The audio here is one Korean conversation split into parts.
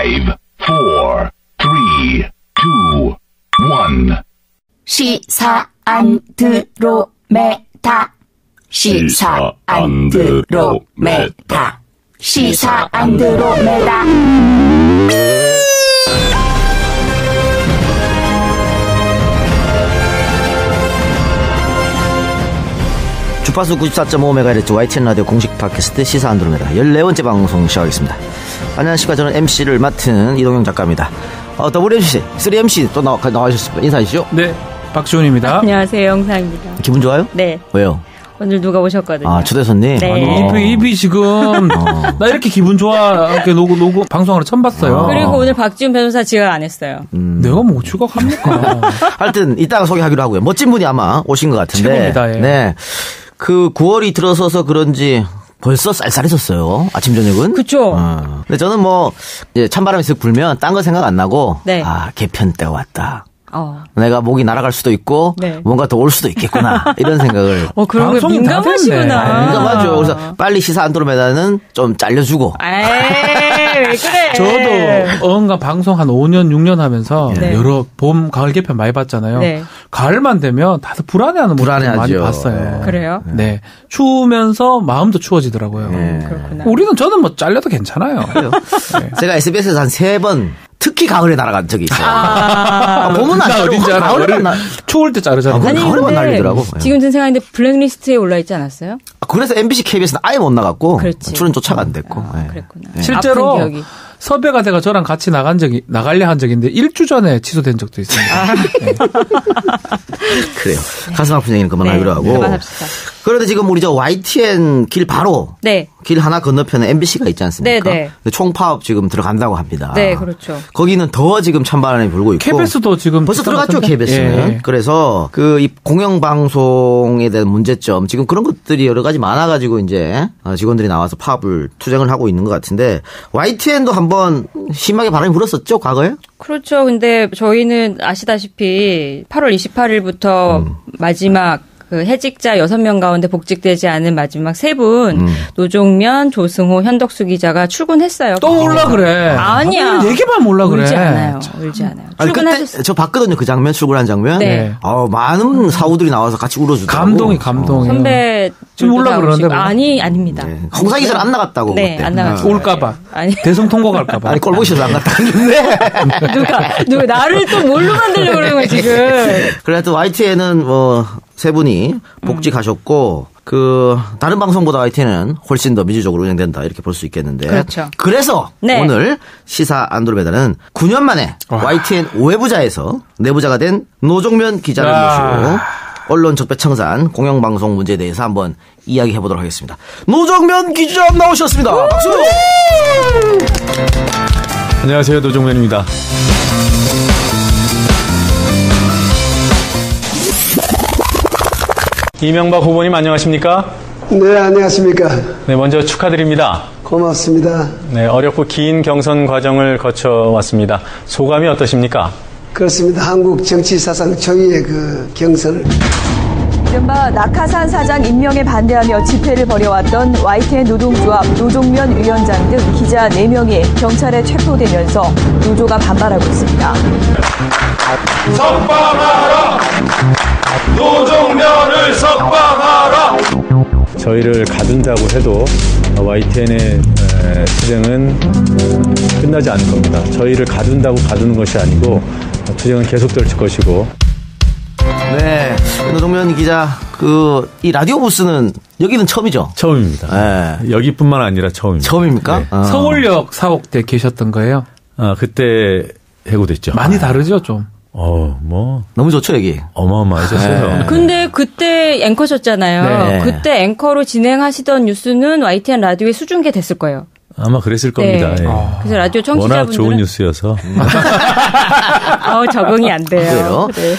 3, 2, 1. 시사 안드로메다. 시사 안드로메다. 시사 안드로메다. 주파수 94.5MHz YTN 라디오 공식 팟캐스트 시사 안드로메다 14번째 방송 시작하겠습니다. 안녕하십니까. 저는 MC를 맡은 이동영 작가입니다. WMC 3MC 또 나와주셨습니다. 인사하시죠. 네, 박지훈입니다. 안녕하세요, 영상입니다. 기분 좋아요? 네. 왜요? 오늘 누가 오셨거든요. 아, 초대 손님? 네. 입이 지금 나 이렇게 기분 좋아 이렇게 녹음 방송하러 처음 봤어요. 그리고 오늘 박지훈 변호사 지각 안 했어요. 내가 뭐 지각합니까? 하여튼 이따가 소개하기로 하고요. 멋진 분이 아마 오신 것 같은데. 최고입니다. 예. 네. 그 9월이 들어서서 그런지 벌써 쌀쌀해졌어요. 아침 저녁은. 그쵸. 근데 저는 뭐 이제 찬바람이 쓱 불면 딴 거 생각 안 나고 네. 개편 때가 왔다. 내가 목이 날아갈 수도 있고 네. 뭔가 더 올 수도 있겠구나 이런 생각을. 그런 거 민감하시구나. 민감하죠. 그래서 빨리 시사 안드로메다는 좀 잘려주고. 왜 그래? 저도 어언가 방송 한 5년 6년 하면서 네. 여러 봄 가을 개편 많이 봤잖아요. 네. 가을만 되면 다들 불안해하는 모습을 많이 봤어요. 그래요? 네. 추우면서 마음도 추워지더라고요. 그렇구나. 저는 뭐 잘려도 괜찮아요. 네. 제가 SBS에서 한 3번 특히 가을에 날아간 적이 있어요. 봄은 안 어딘지 알아? 추울 때 자르잖아요. 아니, 가을에만 날리더라고. 지금 든 생각인데 블랙리스트에 올라있지 않았어요? 그래서 MBC, KBS는 아예 못 나갔고 그렇지. 출연 쫓아가 안 됐고. 그랬구나. 실제로 아픈 기억이. 섭외가 돼가 저랑 같이 나가려 한 적이 있는데 1주 전에 취소된 적도 있습니다. 네. 그래요. 가슴 아픈 얘기는 그만하기로 하고. 그만합시다. 그런데 지금 우리 저 YTN 길 바로 길 하나 건너편에 MBC가 있지 않습니까? 네. 근데 총파업 지금 들어간다고 합니다. 네, 그렇죠. 거기는 더 지금 찬바람이 불고 있고. KBS도 지금 벌써 들어갔죠, KBS는. 예. 그래서 이 공영방송에 대한 문제점 지금 그런 것들이 여러 가지 많아가지고 이제 직원들이 나와서 파업을 투쟁을 하고 있는 것 같은데 YTN도 한번 심하게 바람이 불었었죠, 과거에? 그렇죠. 근데 저희는 아시다시피 8월 28일부터 마지막 그 해직자 6명 가운데 복직되지 않은 마지막 3분 노종면, 조승호, 현덕수 기자가 출근했어요. 또 올라 그래. 아니야. 얘기만 몰라 그래. 울지 않아요. 출근하셨어요. 그때 저 봤거든요. 그 장면, 출근한 장면. 네. 많은 사우들이 나와서 같이 울어주더라고. 감동이. 선배 지금 올라 그러는데. 아닙니다. 네. 홍사 기자는 안 나갔다고. 네, 그때. 안 나갔어요. 올까봐. 아니. 대성 통고 갈까봐. 아니, 꼴보기 싫어서 안 갔다 했는데. 누가 나를 또 뭘로 만들려고 그러는 거야, 지금. 그래도 YTN은 3분이 복직하셨고, 다른 방송보다 YTN은 훨씬 더 민주적으로 운영된다, 이렇게 볼 수 있겠는데. 그렇죠. 그래서 오늘 시사 안드로메다는 9년 만에 YTN 5회부자에서 내부자가 된 노종면 기자를 모시고 언론 적폐청산 공영방송 문제에 대해서 한번 이야기해 보도록 하겠습니다. 노종면 기자 나오셨습니다. 박수! 안녕하세요. 노종면입니다. 이명박 후보님 안녕하십니까? 네, 안녕하십니까. 네, 먼저 축하드립니다. 고맙습니다. 네, 어렵고 긴 경선 과정을 거쳐왔습니다. 소감이 어떠십니까? 그렇습니다. 한국 정치 사상 초유의 그 경선을. 이른바 낙하산 사장 임명에 반대하며 집회를 벌여왔던 YTN 노동조합 노종면 위원장 등 기자 4명이 경찰에 체포되면서 노조가 반발하고 있습니다. 석방하라! 노종면을 석방하라! 저희를 가둔다고 해도 YTN의 투쟁은 끝나지 않을 겁니다. 저희를 가둔다고 가두는 것이 아니고 투쟁은 계속될 것이고. 네, 노종면 기자, 이 라디오 부스는 여기는 처음이죠? 처음입니다. 네. 여기뿐만 아니라 처음입니다. 처음입니까? 네. 서울역 사옥 때 계셨던 거예요? 그때 해고됐죠. 많이 다르죠, 좀. 너무 좋죠, 여기. 어마어마하셨어요. 네. 근데 그때 앵커셨잖아요. 네. 그때 앵커로 진행하시던 뉴스는 YTN 라디오에 수중계 됐을 거예요. 아마 그랬을 겁니다. 네. 예. 그래서 라디오 청취자분들은 워낙 좋은 뉴스여서. 적응이 안 돼요. 네.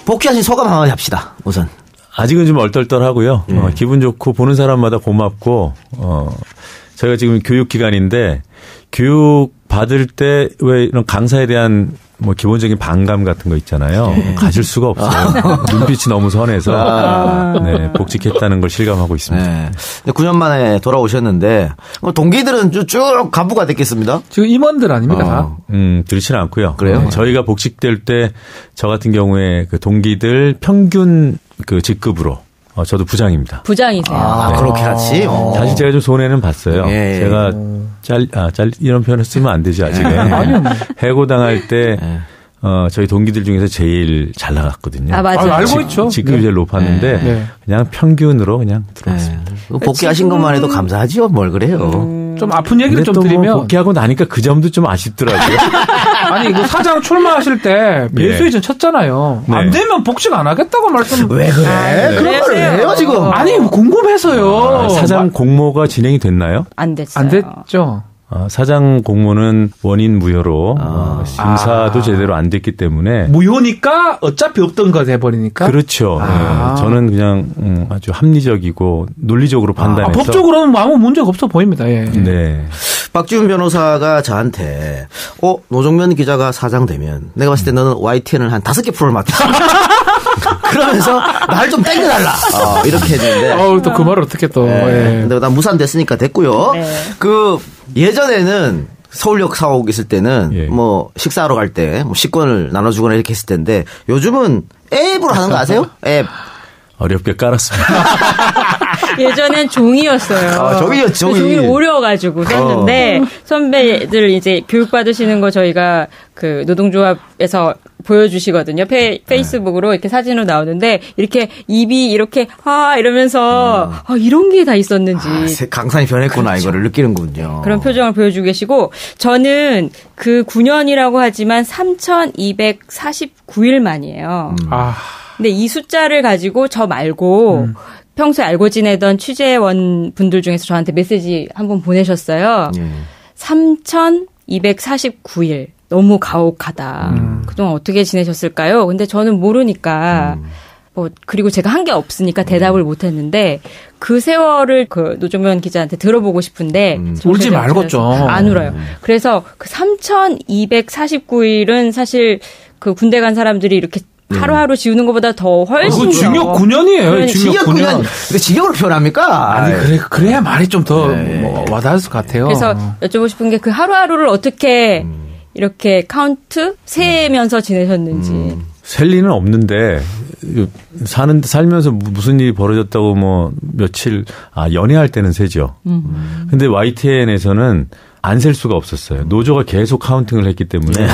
복귀하신 소감 한번 합시다, 우선. 아직은 좀 얼떨떨하고요. 기분 좋고 보는 사람마다 고맙고 저희가 지금 교육기관인데 교육 받을 때 왜 이런 강사에 대한 뭐 기본적인 반감 같은 거 있잖아요. 가질 수가 없어요. 눈빛이 너무 선해서 네, 복직했다는 걸 실감하고 있습니다. 네. 9년 만에 돌아오셨는데 동기들은 쭉 간부가 됐겠습니다. 지금 임원들 아닙니까 다? 그렇지는 않고요. 그래요? 저희가 복직될 때 저 같은 경우에 그 동기들 평균 그 직급으로 저도 부장입니다. 부장이세요. 네. 그렇게 하지. 사실 제가 좀 손해는 봤어요. 예. 제가 이런 표현을 쓰면 안 되지 아직은. 해고당할 때 저희 동기들 중에서 제일 잘 나갔거든요. 아, 맞아요. 알고 있죠. 직급이 제일 높았는데 네. 그냥 평균으로 그냥 들어왔습니다. 복귀하신 것만 해도 감사하지요. 뭘 그래요. 좀 아픈 얘기를 좀 뭐 드리면 복귀하고 나니까 그 점도 좀 아쉽더라고요. 아니 그 사장 출마하실 때 배수이전 쳤잖아요. 네. 안 되면 복직 안 하겠다고 말씀. 왜 그래? 그런 걸 왜 해요 지금? 아니 궁금해서요. 사장 공모가 진행이 됐나요? 안 됐어요. 안 됐죠. 사장 공모는 원인 무효로 심사도 제대로 안 됐기 때문에 무효니까 어차피 없던 거 돼버리니까. 그렇죠. 네. 저는 그냥 아주 합리적이고 논리적으로 판단해서 법적으로는 아무 문제가 없어 보입니다. 예. 네. 박지훈 변호사가 저한테 노종면 기자가 사장 되면 내가 봤을 때 너는 YTN을 한 5개 프로를 맡아. 그러면서 날 좀 땡겨달라. 이렇게 했는데. 또 그 말을 어떻게 또. 네. 예. 근데 난 무산됐으니까 됐고요. 네. 예전에는 서울역 사옥 있을 때는 뭐 식사하러 갈 때 뭐 식권을 나눠주거나 이렇게 했을 텐데 요즘은 앱으로 하는 거 아세요? 앱. 어렵게 깔았습니다. 예전엔 종이였어요. 종이 오려가지고 썼는데 선배들 이제 교육받으시는 거 저희가 그 노동조합에서 보여주시거든요. 페이스북으로 이렇게 사진으로 나오는데 이렇게 입이 이렇게 이러면서 이런 게 다 있었는지 강산이 변했구나. 그렇죠. 이거를 느끼는군요. 그런 표정을 보여주고 계시고 저는 그 9년이라고 하지만 3,249일 만이에요. 근데 이 숫자를 가지고 저 말고 평소에 알고 지내던 취재원 분들 중에서 저한테 메시지 한번 보내셨어요. 3,249일. 너무 가혹하다. 그동안 어떻게 지내셨을까요? 근데 저는 모르니까 그리고 제가 한 게 없으니까 대답을 못 했는데 그 세월을 그 노종면 기자한테 들어보고 싶은데 울지 말고 좀. 안 울어요. 그래서 그 3,249일은 사실 그 군대 간 사람들이 이렇게 하루하루 지우는 것보다 더 훨씬. 그 징역 9년이에요. 징역 9년. 근데 징역으로 표현합니까? 아니, 그래야 말이 좀 더 와닿을 것 같아요. 그래서 여쭤보고 싶은 게 그 하루하루를 어떻게 이렇게 카운트 세면서 지내셨는지. 셀 리는 없는데 살면서 무슨 일이 벌어졌다고 뭐 며칠 연애할 때는 세죠. 근데 YTN에서는 안 셀 수가 없었어요. 노조가 계속 카운팅을 했기 때문에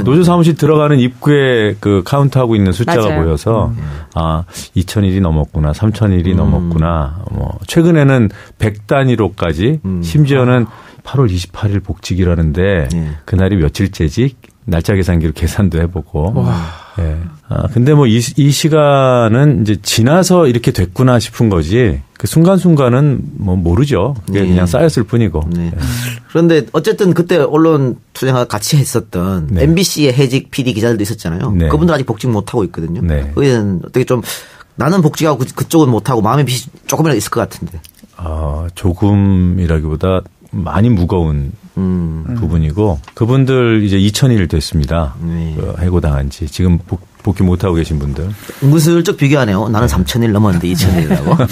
노조 사무실 들어가는 입구에 그 카운트하고 있는 숫자가 맞아요. 보여서 2,000일이 넘었구나, 3,000일이 넘었구나. 뭐 최근에는 100단위로까지 심지어는 8월 28일 복직이라는데 그날이 며칠째지 날짜 계산기로 계산도 해보고. 예. 근데 뭐 이 시간은 이제 지나서 이렇게 됐구나 싶은 거지. 그 순간순간은 뭐 모르죠. 그게 그냥 쌓였을 뿐이고. 네. 그런데 어쨌든 그때 언론 투쟁과 같이 했었던 MBC의 해직 PD 기자들도 있었잖아요. 네. 그분들 아직 복직 못하고 있거든요. 네. 그게는 어떻게 좀 나는 복직하고 그쪽은 못하고 마음의 빚이 조금이라도 있을 것 같은데. 조금이라기보다 많이 무거운 부분이고 그분들 이제 2,000일 됐습니다. 해고당한 지. 지금 복귀 못하고 계신 분들. 은근슬쩍 비교하네요. 나는 3,000일 넘었는데 2,000일이라고.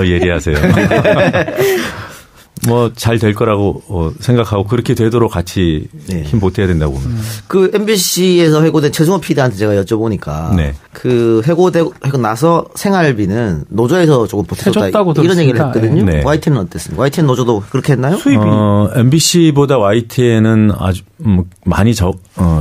예리하세요. 뭐 잘 될 거라고 생각하고 그렇게 되도록 같이 힘 보태야 된다고 봅니다. 그 MBC에서 해고된 최승호 PD한테 제가 여쭤보니까 그 해고 나서 생활비는 노조에서 조금 보태줬다 이런 얘기를 했거든요. 네. YTN은 어땠습니까? YTN 노조도 그렇게 했나요? 수입이 MBC보다 YTN은 아주 많이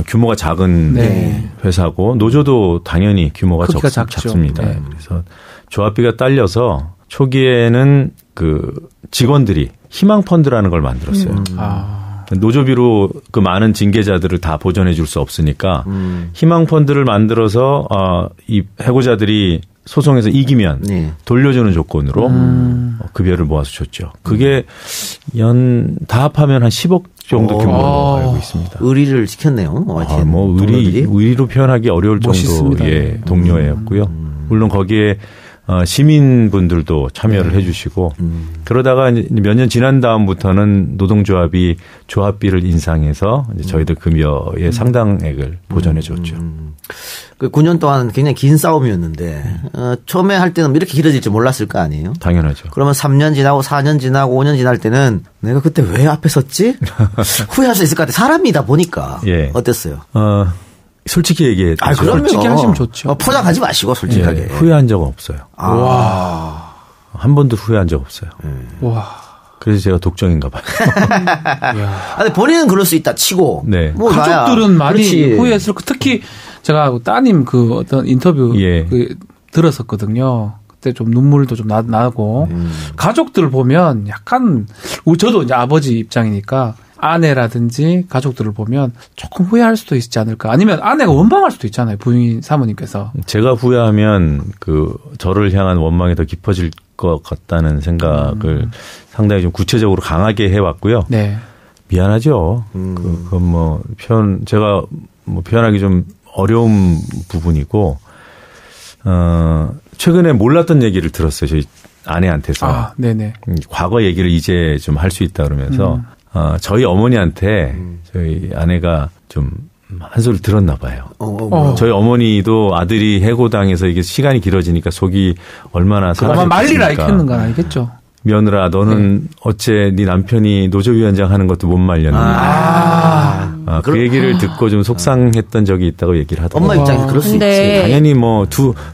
규모가 작은 회사고 노조도 당연히 규모가 작습니다. 그래서 조합비가 딸려서 초기에는 그 직원들이 희망 펀드라는 걸 만들었어요. 노조비로 그 많은 징계자들을 다 보전해 줄 수 없으니까 희망 펀드를 만들어서 이 해고자들이 소송에서 이기면 돌려주는 조건으로 급여를 모아서 줬죠. 그게 다 합하면 한 10억 정도 규모로 알고 있습니다. 의리를 지켰네요. 의리로 표현하기 어려울 정도의 동료였고요. 물론 거기에 시민분들도 참여를 해주시고 그러다가 몇 년 지난 다음부터는 노동조합이 조합비를 인상해서 이제 저희들 급여의 상당액을 보전해줬죠. 그 9년 동안 굉장히 긴 싸움이었는데 처음에 할 때는 이렇게 길어질 줄 몰랐을 거 아니에요? 당연하죠. 그러면 3년 지나고 4년 지나고 5년 지날 때는 내가 그때 왜 앞에 섰지? 후회할 수 있을 것 같아. 사람이다 보니까. 예. 어땠어요? 솔직히 얘기해. 그럼요. 솔직히 하시면 좋죠. 포장하지 마시고 솔직하게. 예, 후회한 적은 없어요. 와. 한 번도 후회한 적 없어요. 와. 그래서 제가 독종인가 봐요. 근데 본인은 그럴 수 있다 치고. 네. 뭐 가족들은 많이 그렇지. 후회했을 거. 특히 제가 따님 그 어떤 인터뷰 예. 들었었거든요. 그때 좀 눈물도 좀 나고 가족들 보면 약간 저도 이제 아버지 입장이니까 아내라든지 가족들을 보면 조금 후회할 수도 있지 않을까. 아니면 아내가 원망할 수도 있잖아요. 부인 사모님께서. 제가 후회하면 저를 향한 원망이 더 깊어질 것 같다는 생각을 상당히 좀 구체적으로 강하게 해왔고요. 네. 미안하죠. 그건 제가 표현하기 좀 어려운 부분이고, 최근에 몰랐던 얘기를 들었어요. 저희 아내한테서. 네네. 과거 얘기를 이제 좀 할 수 있다 그러면서, 저희 어머니한테 저희 아내가 좀 한 소리 들었나 봐요. 저희 어머니도 아들이 해고당해서 이게 시간이 길어지니까 속이 얼마나 아마 말리라 했는가 알겠죠. 며느라 너는 어째 네 남편이 노조위원장 하는 것도 못 말렸느냐. 그 얘기를 듣고 좀 속상했던 적이 있다고 얘기를 하더라고요. 엄마 입장에서 그럴 수 있지. 당연히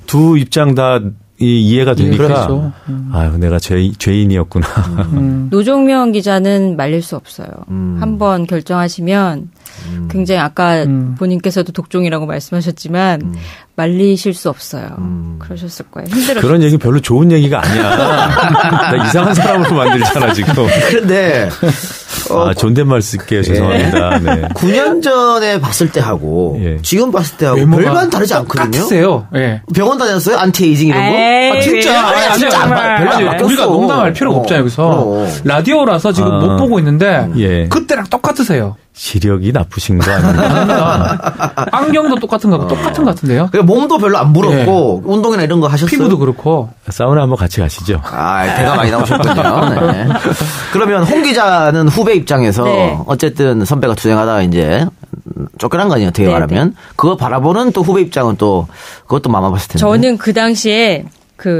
두 입장 다 이해가 되니까. 그렇죠. 아유, 내가 죄인이었구나. 노종면 기자는 말릴 수 없어요. 한번 결정하시면 굉장히 아까 본인께서도 독종이라고 말씀하셨지만 말리실 수 없어요. 그러셨을 거예요. 힘들었어요. 그런 얘기 별로 좋은 얘기가 아니야. 나 이상한 사람으로 만들잖아 지금. 그런데 존댓말 쓸게요. 죄송합니다. 네. 9년 전에 봤을 때하고 지금 봤을 때하고 별반 다르지 않거든요. 똑같으세요. 예. 병원 다녔어요? 안티에이징 이런 거? 진짜. 진짜 별로 안 바뀌었어. 우리가 농담할 필요가 없잖아요. 여기서 라디오라서 지금 못 보고 있는데 그때랑 똑같으세요. 시력이 나쁘신 거 아닙니까? 안경도 똑같은 거 똑같은 것 같은데요. 몸도 별로 안 부럽고 운동이나 이런 거 하셨어요? 피부도 그렇고. 사우나 한번 같이 가시죠. 배가 많이 나오셨군요. 네. 그러면 홍 기자는 후배 입장에서 어쨌든 선배가 투쟁하다가 이제 쫓겨난 거 아니에요. 어떻게 말하면. 그거 바라보는 또 후배 입장은 또 그것도 마마봤을 텐데. 저는 그 당시에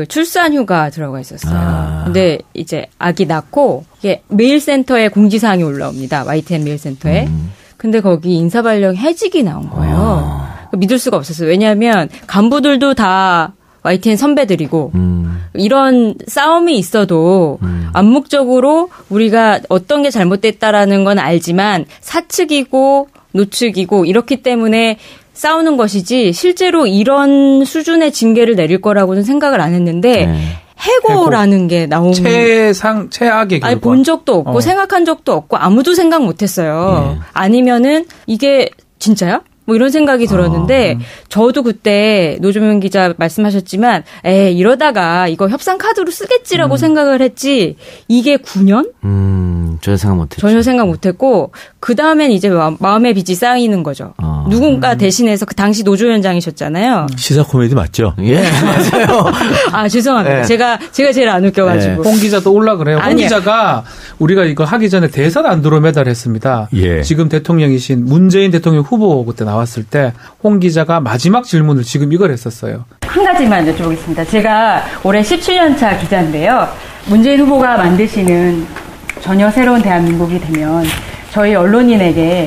출산 휴가 들어가 있었어요. 근데 이제 아기 낳고 이게 메일센터에 공지사항이 올라옵니다. YTN 메일센터에. 근데 거기 인사발령 해직이 나온 거예요. 믿을 수가 없었어요. 왜냐하면 간부들도 다 YTN 선배들이고 이런 싸움이 있어도 암묵적으로 우리가 어떤 게 잘못됐다라는 건 알지만 사측이고 노측이고 이렇기 때문에 싸우는 것이지 실제로 이런 수준의 징계를 내릴 거라고는 생각을 안 했는데 해고라는 게 나오면 최악의 결과. 아니 본 적도 없고 생각한 적도 없고 아무도 생각 못 했어요. 아니면은 이게 진짜야? 뭐 이런 생각이 들었는데 저도 그때 노종면 기자 말씀하셨지만 이러다가 이거 협상 카드로 쓰겠지라고 생각을 했지 이게 9년? 전혀 생각 못했죠. 전혀 생각 못했고 그 다음엔 이제 마음의 빚이 쌓이는 거죠. 누군가 대신해서 그 당시 노조위원장이셨잖아요. 시사 코미디 맞죠? 예, 맞아요. 죄송합니다. 제가 제일 안 웃겨가지고. 홍 기자도 올라 그래요. 홍 기자가 우리가 이거 하기 전에 대선 안드로메다를 했습니다. 지금 대통령이신 문재인 대통령 후보 그때 나왔을 때 홍 기자가 마지막 질문을 지금 이걸 했었어요. 한 가지만 여쭤보겠습니다. 제가 올해 17년차 기자인데요. 문재인 후보가 만드시는 전혀 새로운 대한민국이 되면 저희 언론인에게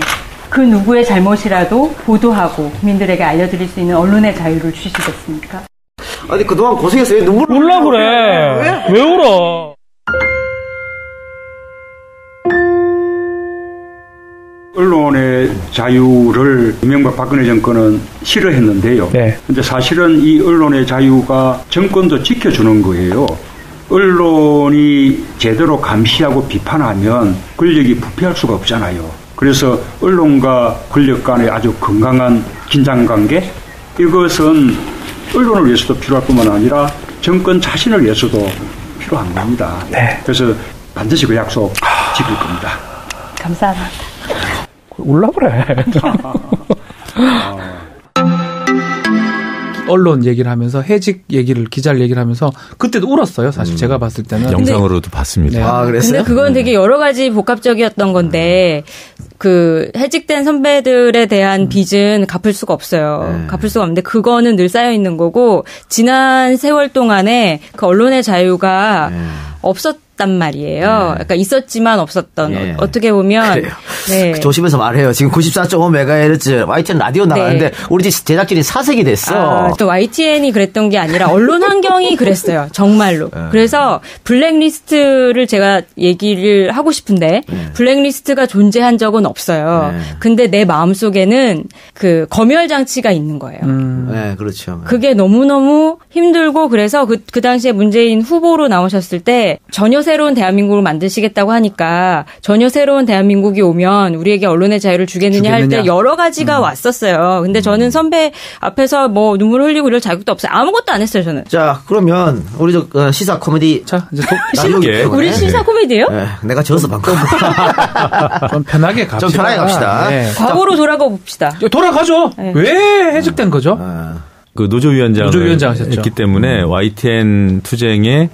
그 누구의 잘못이라도 보도하고 국민들에게 알려드릴 수 있는 언론의 자유를 주시겠습니까? 아니 그동안 고생했어요. 왜 눈물을 울라 그래. 왜 울어? 언론의 자유를 이명박 박근혜 정권은 싫어했는데요. 근데 사실은 이 언론의 자유가 정권도 지켜주는 거예요. 언론이 제대로 감시하고 비판하면 권력이 부패할 수가 없잖아요. 그래서 언론과 권력 간의 아주 건강한 긴장관계, 이것은 언론을 위해서도 필요할 뿐만 아니라 정권 자신을 위해서도 필요한 겁니다. 그래서 반드시 그 약속 지킬 겁니다. 감사합니다. 울라 그래. 언론 얘기를 하면서 해직 얘기를 기자를 얘기를 하면서 그때도 울었어요. 사실 제가 봤을 때는 영상으로도 봤습니다. 네. 아, 그랬어요? 근데 그건 되게 여러 가지 복합적이었던 건데 그 해직된 선배들에 대한 빚은 갚을 수가 없어요. 갚을 수가 없는데 그거는 늘 쌓여 있는 거고 지난 세월 동안에 그 언론의 자유가 없었단 말이에요. 그러니까 있었지만 없었던 어떻게 보면 네. 조심해서 말해요. 지금 94.5MHz YTN 라디오 나가는데 우리 집 제작진이 사색이 됐어. 또 YTN이 그랬던 게 아니라 언론 환경이 그랬어요. 정말로. 그래서 블랙리스트를 제가 얘기를 하고 싶은데 블랙리스트가 존재한 적은 없어요. 근데 내 마음속에는 그 검열 장치가 있는 거예요. 네, 그렇죠. 그게 너무너무 힘들고 그래서 그 당시에 문재인 후보로 나오셨을 때 전혀 새로운 대한민국을 만드시겠다고 하니까 전혀 새로운 대한민국이 오면 우리에게 언론의 자유를 주겠느냐 할 때 여러 가지가 왔었어요. 근데 저는 선배 앞에서 뭐 눈물 흘리고 이럴 자격도 없어요. 아무것도 안 했어요, 저는. 자, 그러면 우리 저 시사 코미디. 자, 이제 우리 시사 코미디요? 네, 내가 져서 방금. 좀 편하게 갑시다. 좀 편하게 갑시다. 네. 과거로 돌아가 봅시다. 돌아가죠. 네. 왜 해직된 거죠? 그 노조위원장을 했기 때문에 YTN 투쟁에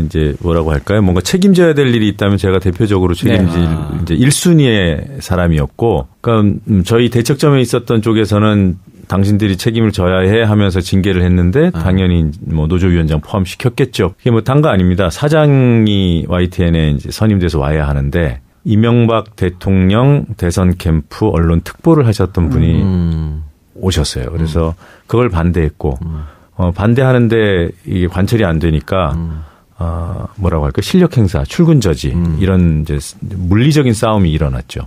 이제 뭐라고 할까요? 뭔가 책임져야 될 일이 있다면 제가 대표적으로 책임질 이제 1순위의 사람이었고, 그러니까 저희 대척점에 있었던 쪽에서는 당신들이 책임을 져야 해 하면서 징계를 했는데 당연히 뭐 노조위원장 포함시켰겠죠. 그게 뭐 단 거 아닙니다. 사장이 YTN에 이제 선임돼서 와야 하는데 이명박 대통령 대선 캠프 언론 특보를 하셨던 분이 오셨어요. 그래서 그걸 반대했고 반대하는데 이게 관철이 안 되니까 뭐라고 할까 실력 행사, 출근 저지 이런 이제 물리적인 싸움이 일어났죠.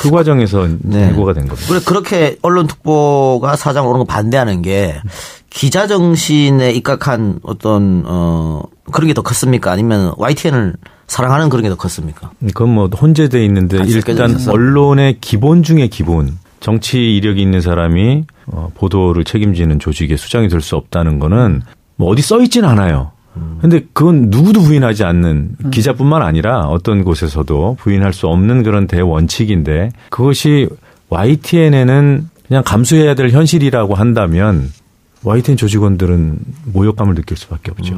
그 과정에서 해고가 된 겁니다. 그래 그렇게 언론 특보가 사장 오는 거 반대하는 게 기자 정신에 입각한 어떤 그런 게 더 컸습니까? 아니면 YTN을 사랑하는 그런 게 더 컸습니까? 그건 뭐 혼재돼 있는데 일단 언론의 기본 중에 기본. 정치 이력이 있는 사람이 보도를 책임지는 조직의 수장이 될 수 없다는 거는 뭐 어디 써 있진 않아요. 근데 그건 누구도 부인하지 않는 기자뿐만 아니라 어떤 곳에서도 부인할 수 없는 그런 대원칙인데 그것이 YTN에는 그냥 감수해야 될 현실이라고 한다면 YTN 조직원들은 모욕감을 느낄 수밖에 없죠.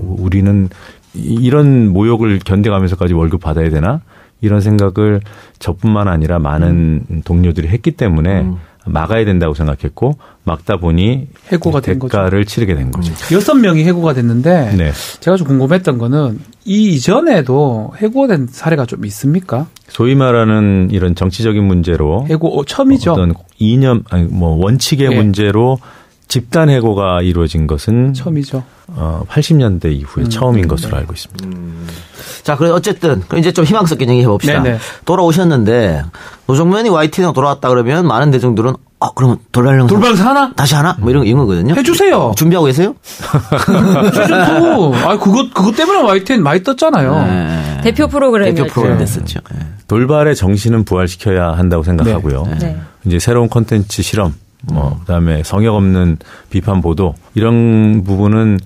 우리는 이런 모욕을 견뎌가면서까지 월급 받아야 되나? 이런 생각을 저뿐만 아니라 많은 동료들이 했기 때문에 막아야 된다고 생각했고 막다 보니 해고가 된 대가를 치르게 된 거죠. 6명이 해고가 됐는데 제가 좀 궁금했던 거는 이전에도 해고된 사례가 좀 있습니까? 소위 말하는 이런 정치적인 문제로 해고 처음이죠. 어떤 이념 아니 뭐 원칙의 문제로 집단 해고가 이루어진 것은 처음이죠. 80년대 이후에 처음인 것으로 알고 있습니다. 자, 그래 어쨌든 이제 좀 희망스럽게 얘기해 봅시다. 돌아오셨는데 노정면이 YTN으로 돌아왔다 그러면 많은 대중들은 그러면 돌발영상 하나? 다시 하나? 뭐 이런 거거든요. 해주세요. 준비하고 계세요? 시즌2. 그것 때문에 YTN 많이 떴잖아요. 대표 프로그램이었죠. 대표 프로그램 됐었죠. 돌발의 정신은 부활시켜야 한다고 생각하고요. 이제 새로운 콘텐츠 실험, 그다음에 성역 없는 비판 보도 이런 부분은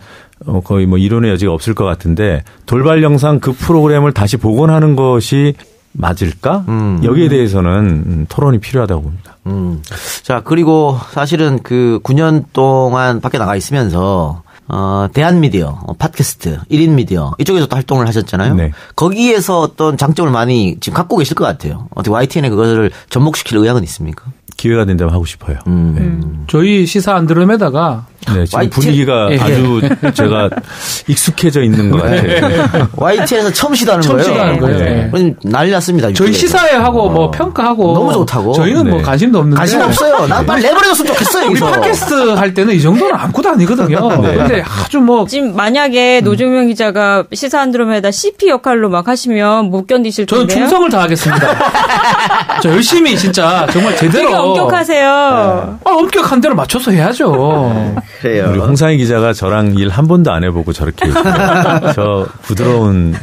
거의 뭐 이론의 여지가 없을 것 같은데 돌발 영상 그 프로그램을 다시 복원하는 것이 맞을까? 여기에 대해서는 토론이 필요하다고 봅니다. 자, 그리고 사실은 그 9년 동안 밖에 나가 있으면서 대한미디어, 팟캐스트, 1인 미디어 이쪽에서도 활동을 하셨잖아요. 거기에서 어떤 장점을 많이 지금 갖고 계실 것 같아요. 어떻게 YTN에 그것을 접목시킬 의향은 있습니까? 기회가 된다면 하고 싶어요. 저희 시사 안드로메다가 지금 분위기가 아주 제가 익숙해져 있는 것 같아요. YTN에서 처음 시도하는 거예요. 난리 났습니다. 저희 시사회 하고 뭐 평가하고 너무 좋다고. 저희는 뭐 관심도 없는데. 관심 없어요. 난 빨리 내버려줬으면 좋겠어요. 우리 팟캐스트 할 때는 이 정도는 아무것도 아니거든요. 근데 아주 뭐 지금 만약에 노종면 기자가 시사 안드로메다 CP 역할로 막 하시면 못 견디실 텐데요. 저는 충성을 다하겠습니다. 저 열심히 진짜 정말 제대로. 되게 엄격하세요. 엄격한 대로 맞춰서 해야죠. 그래요. 우리 홍상희 기자가 저랑 일 한 번도 안 해보고 저렇게 저 부드러운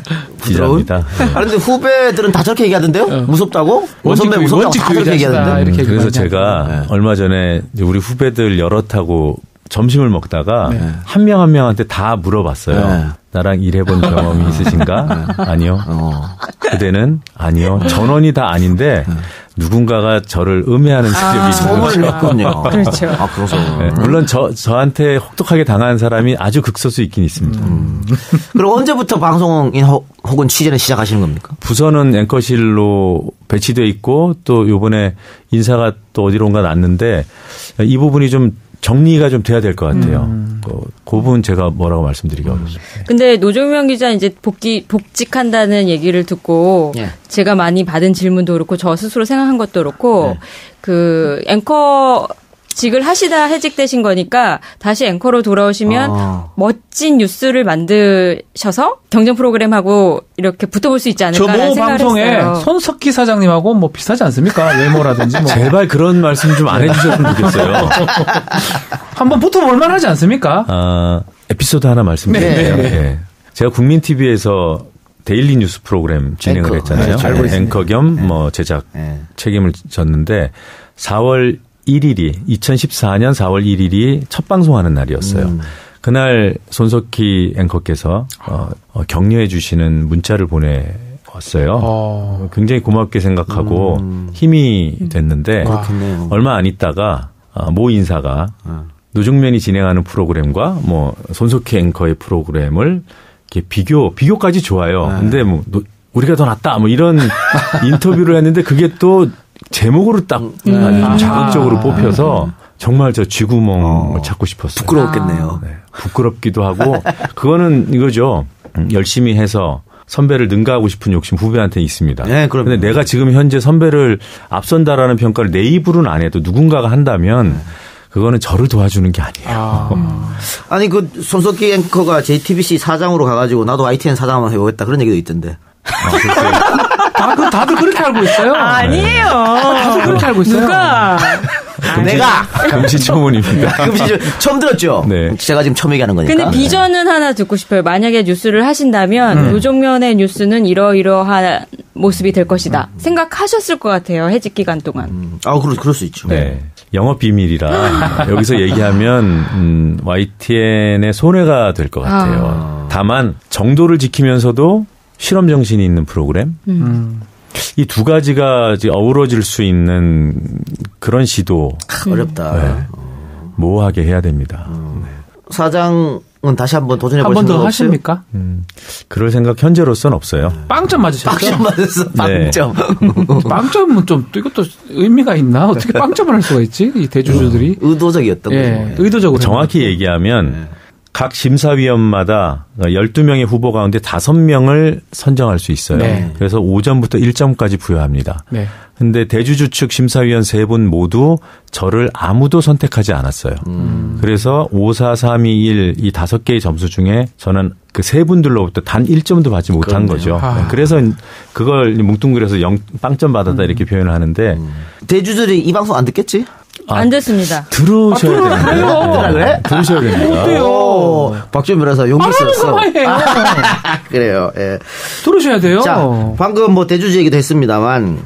기자입니다. 그런데 후배들은 다 저렇게 얘기하던데요? 무섭다고? 선배 무섭다고 다 저렇게 얘기하던데. 그래서 제가 얼마 전에 우리 후배들 여럿하고 점심을 먹다가 한 명 한 명한테 다 물어봤어요. 나랑 일해본 경험이 있으신가? 아니요. 그대는? 아니요. 전원이 다 아닌데 누군가가 저를 음해하는 트랩이 있는 거죠. 그렇죠. 아, 그래서. 네, 물론 저한테 혹독하게 당한 사람이 아주 극소수 있긴 있습니다. 그럼 언제부터 방송인 혹은 취재는 시작하시는 겁니까? 부서는 앵커실로 배치돼 있고 또 요번에 인사가 또 어디론가 났는데 이 부분이 좀 정리가 좀 돼야 될 것 같아요. 그 부분 제가 뭐라고 말씀드리기 어렵습니다. 근데 노종면 기자 이제 복직한다는 얘기를 듣고 예. 제가 많이 받은 질문도 그렇고 저 스스로 생각한 것도 그렇고 네. 그 앵커직을 하시다 해직되신 거니까 다시 앵커로 돌아오시면 멋진 뉴스를 만드셔서 경쟁 프로그램하고 이렇게 붙어볼 수 있지 않을까라는 저 생각을 방송에 했어요. 손석희 사장님하고 뭐 비슷하지 않습니까? 외모라든지 뭐. 제발 그런 말씀 좀 안 해주셨으면 좋겠어요. 한번 붙어볼 만하지 않습니까? 에피소드 하나 말씀드릴게요. 네. 제가 국민TV에서 데일리 뉴스 프로그램 진행을 했잖아요. 네, 앵커 겸 뭐 제작 책임을 졌는데 2014년 4월 1일이 첫 방송하는 날이었어요. 그날 손석희 앵커께서 격려해 주시는 문자를 보내왔어요. 굉장히 고맙게 생각하고 힘이 됐는데 얼마 안 있다가 모 인사가 노종면이 진행하는 프로그램과 뭐 손석희 앵커의 프로그램을 이렇게 비교까지 좋아요. 근데 뭐 우리가 더 낫다 뭐 이런 인터뷰를 했는데 그게 또 제목으로 딱 자극적으로 뽑혀서 정말 저 쥐구멍을 찾고 싶었어요. 부끄러웠겠네요. 네, 부끄럽기도 하고 그거는 이거죠. 열심히 해서 선배를 능가하고 싶은 욕심 후배한테 있습니다. 네, 그런데 내가 지금 현재 선배를 앞선다라는 평가를 내 입으로는 안 해도 누군가가 한다면 그거는 저를 도와주는 게 아니에요. 아니 그 손석희 앵커가 JTBC 사장으로 가가지고 나도 YTN 사장 한번 해보겠다 그런 얘기도 있던데. 다들 그렇게 알고 있어요. 아니에요. 다들 그렇게 알고 있어요. 누가? 내가 금시초문입니다. 처음 들었죠. 네. 제가 지금 처음 얘기하는 거니까. 근데 비전은 하나 듣고 싶어요. 만약에 뉴스를 하신다면 노종면의 뉴스는 이러이러한 모습이 될 것이다. 생각하셨을 것 같아요. 해직 기간 동안. 그럴 수 있죠. 네. 영업 비밀이라 여기서 얘기하면 YTN의 손해가 될 것 같아요. 다만 정도를 지키면서도 실험 정신이 있는 프로그램. 이 두 가지가 어우러질 수 있는 그런 시도. 어렵다. 네. 모호하게 해야 됩니다. 사장은 다시 한번 도전해 보시는 한 번 더 거 하십니까? 그럴 생각 현재로서는 없어요. 빵점 맞으셨죠? 빵점 맞았어. 빵점. 네. 빵점은 좀 이것도 의미가 있나? 어떻게 빵점을 할 수가 있지? 이 대주주들이. 의도적이었던 거죠. 의도적으로. 정확히 얘기하면 각 심사위원마다 12명의 후보 가운데 5명을 선정할 수 있어요. 네. 그래서 5점부터 1점까지 부여합니다. 네. 근데 대주주 측 심사위원 3분 모두 저를 아무도 선택하지 않았어요. 그래서 5, 4, 3, 2, 1 이 5개의 점수 중에 저는 그 3분들로부터 단 1점도 받지 못한 거죠. 네. 그래서 그걸 뭉뚱그려서 빵점 받았다 이렇게 표현을 하는데 대주주들이 이 방송 안 듣겠지? 안 됐습니다. 들으셔야 됩니다. 그래? 들으셔야 됩니다. 박준 변호사 용기 있었어. 그래요. 예. 들으셔야 돼요. 자, 방금 뭐 대주주 얘기도 했습니다만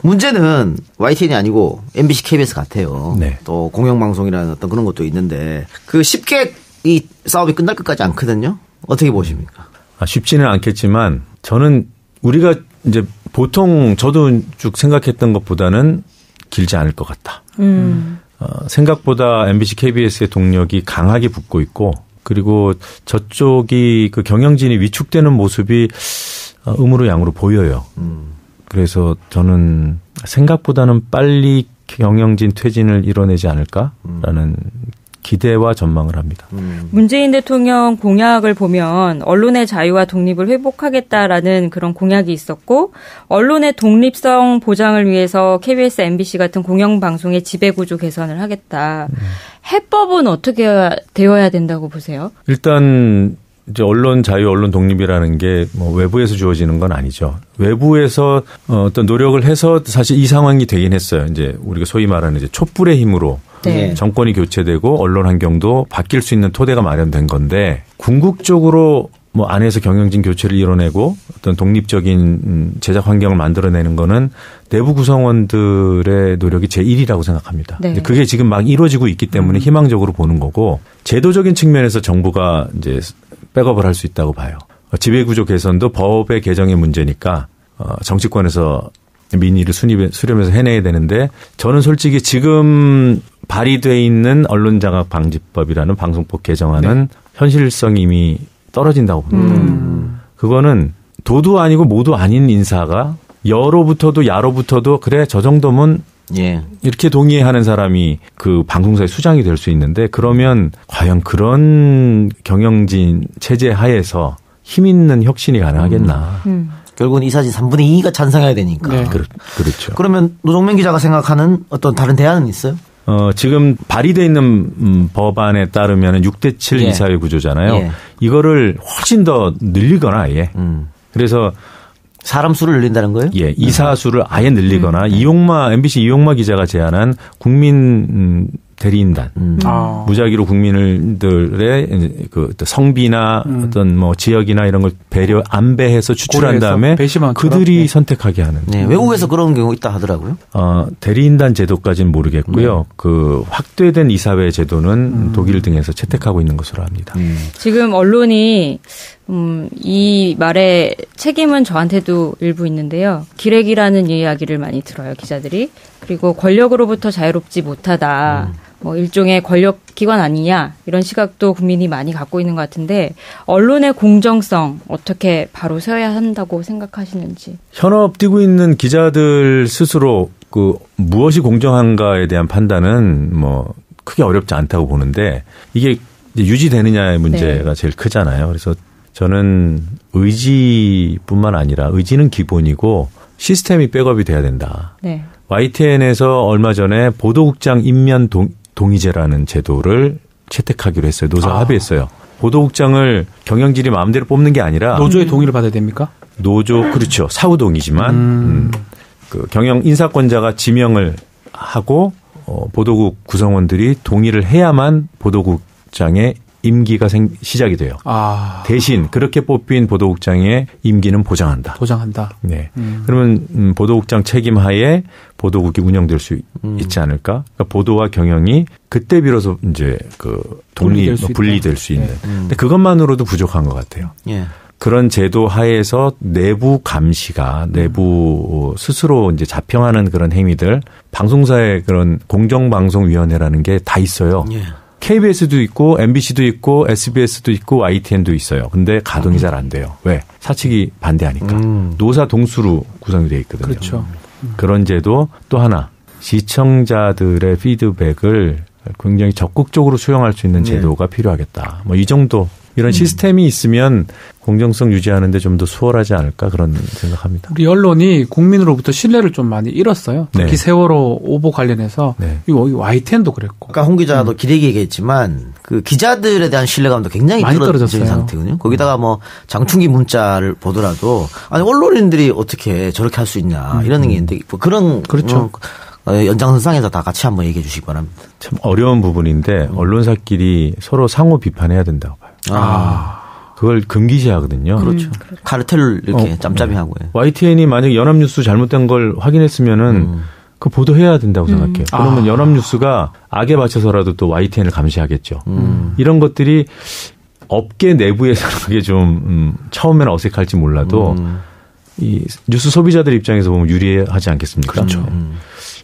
문제는 YTN이 아니고 MBC, KBS 같아요. 네. 또 공영방송이라는 어떤 그런 것도 있는데 그 쉽게 이 싸움이 끝날 것까지 않거든요. 어떻게 보십니까? 쉽지는 않겠지만 저는 우리가 이제 보통 저도 쭉 생각했던 것보다는 길지 않을 것 같다. 생각보다 MBC, KBS의 동력이 강하게 붙고 있고 그리고 저쪽이 그 경영진이 위축되는 모습이 음으로 양으로 보여요. 그래서 저는 생각보다는 빨리 경영진 퇴진을 이뤄내지 않을까라는 기대와 전망을 합니다. 문재인 대통령 공약을 보면 언론의 자유와 독립을 회복하겠다라는 그런 공약이 있었고 언론의 독립성 보장을 위해서 KBS, MBC 같은 공영방송의 지배구조 개선을 하겠다. 해법은 어떻게 되어야 된다고 보세요? 일단 이제 언론 자유, 언론 독립이라는 게 뭐 외부에서 주어지는 건 아니죠. 외부에서 어떤 노력을 해서 사실 이 상황이 되긴 했어요. 이제 우리가 소위 말하는 이제 촛불의 힘으로 네. 정권이 교체되고 언론 환경도 바뀔 수 있는 토대가 마련된 건데 궁극적으로 뭐 안에서 경영진 교체를 이뤄내고 어떤 독립적인 제작 환경을 만들어내는 거는 내부 구성원들의 노력이 제1이라고 생각합니다. 네. 그게 지금 막 이루어지고 있기 때문에 희망적으로 보는 거고 제도적인 측면에서 정부가 이제 백업을 할 수 있다고 봐요. 지배구조 개선도 법의 개정의 문제니까 정치권에서 민의를 수렴해서 해내야 되는데 저는 솔직히 지금 발의돼 있는 언론장악방지법이라는 방송법 개정안은 현실성이 이미 떨어진다고 봅니다. 그거는 도도 아니고 모도 아닌 인사가 여로부터도 야로부터도 그래 저 정도면 이렇게 동의하는 사람이 그 방송사의 수장이 될 수 있는데 그러면 과연 그런 경영진 체제 하에서 힘 있는 혁신이 가능하겠나. 결국은 이사진 3분의 2가 찬성해야 되니까. 네. 그렇죠. 그러면 노종면 기자가 생각하는 어떤 다른 대안은 있어요? 지금 발의되어 있는 법안에 따르면 6대 7 이사회 구조잖아요. 이거를 훨씬 더 늘리거나 아예. 그래서 사람 수를 늘린다는 거예요? 예, 이사 수를 아예 늘리거나 MBC 이용마 기자가 제안한 국민 대리인단, 무작위로 국민들의 그 성비나 어떤 뭐 지역이나 이런 걸 안배해서 추출한 다음에 그들이 선택하게 하는. 네, 외국에서 그런 경우 있다 하더라고요. 대리인단 제도까지는 모르겠고요. 그 확대된 이사회 제도는 독일 등에서 채택하고 있는 것으로 압니다. 지금 언론이 이 말에 책임은 저한테도 일부 있는데요. 기레기라는 이야기를 많이 들어요, 기자들이. 그리고 권력으로부터 자유롭지 못하다. 뭐 일종의 권력기관 아니냐 이런 시각도 국민이 많이 갖고 있는 것 같은데 언론의 공정성 어떻게 바로 세워야 한다고 생각하시는지. 현업 뛰고 있는 기자들 스스로 그 무엇이 공정한가에 대한 판단은 뭐 크게 어렵지 않다고 보는데 이게 유지되느냐의 문제가 제일 크잖아요. 그래서 저는 의지뿐만 아니라 의지는 기본이고 시스템이 백업이 돼야 된다. 네. YTN에서 얼마 전에 보도국장 임면 동의제라는 제도를 채택하기로 했어요. 노사가 합의했어요. 보도국장을 경영진이 마음대로 뽑는 게 아니라 노조의 동의를 받아야 됩니까? 그렇죠. 사후 동의지만 그 경영 인사권자가 지명을 하고 보도국 구성원들이 동의를 해야만 보도국장의 임기가 시작이 돼요. 대신 그렇게 뽑힌 보도국장의 임기는 보장한다. 네. 그러면 보도국장 책임하에 보도국이 운영될 수 있지 않을까? 그러니까 보도와 경영이 그때 비로소 이제 그 분리될 수 있는. 근데 그것만으로도 부족한 것 같아요. 그런 제도 하에서 내부 감시가 내부 스스로 이제 자평하는 그런 행위들, 방송사의 그런 공정방송위원회라는 게 다 있어요. KBS도 있고 MBC도 있고 SBS도 있고 YTN도 있어요. 근데 가동이 잘 안 돼요. 왜? 사측이 반대하니까. 노사 동수로 구성이 되어 있거든요. 그렇죠. 그런 제도 또 하나. 시청자들의 피드백을 굉장히 적극적으로 수용할 수 있는 제도가 필요하겠다. 뭐 이 정도 이런 시스템이 있으면 공정성 유지하는데 좀 더 수월하지 않을까 그런 생각합니다. 우리 언론이 국민으로부터 신뢰를 좀 많이 잃었어요. 특히 세월호 오보 관련해서 YTN도 그랬고. 아까 홍 기자도 기레기 얘기했지만 그 기자들에 대한 신뢰감도 굉장히 많이 떨어졌어요. 상태거든요. 거기다가 뭐 장충기 문자를 보더라도 아니 언론인들이 어떻게 저렇게 할 수 있냐 이런 게 있는데 뭐 그런 그렇죠. 연장선상에서 다 같이 한번 얘기해 주시기 바랍니다. 참 어려운 부분인데 언론사끼리 서로 상호 비판해야 된다고 봐요. 그걸 금기시하거든요. 그렇죠. 카르텔을 이렇게 짬짬이 하고. YTN이 만약 연합뉴스 잘못된 걸 확인했으면은 그 보도해야 된다고 생각해요. 그러면 연합뉴스가 악에 바쳐서라도 또 YTN을 감시하겠죠. 이런 것들이 업계 내부에서는 그게 좀 처음에는 어색할지 몰라도 이 뉴스 소비자들 입장에서 보면 유리하지 않겠습니까? 그렇죠.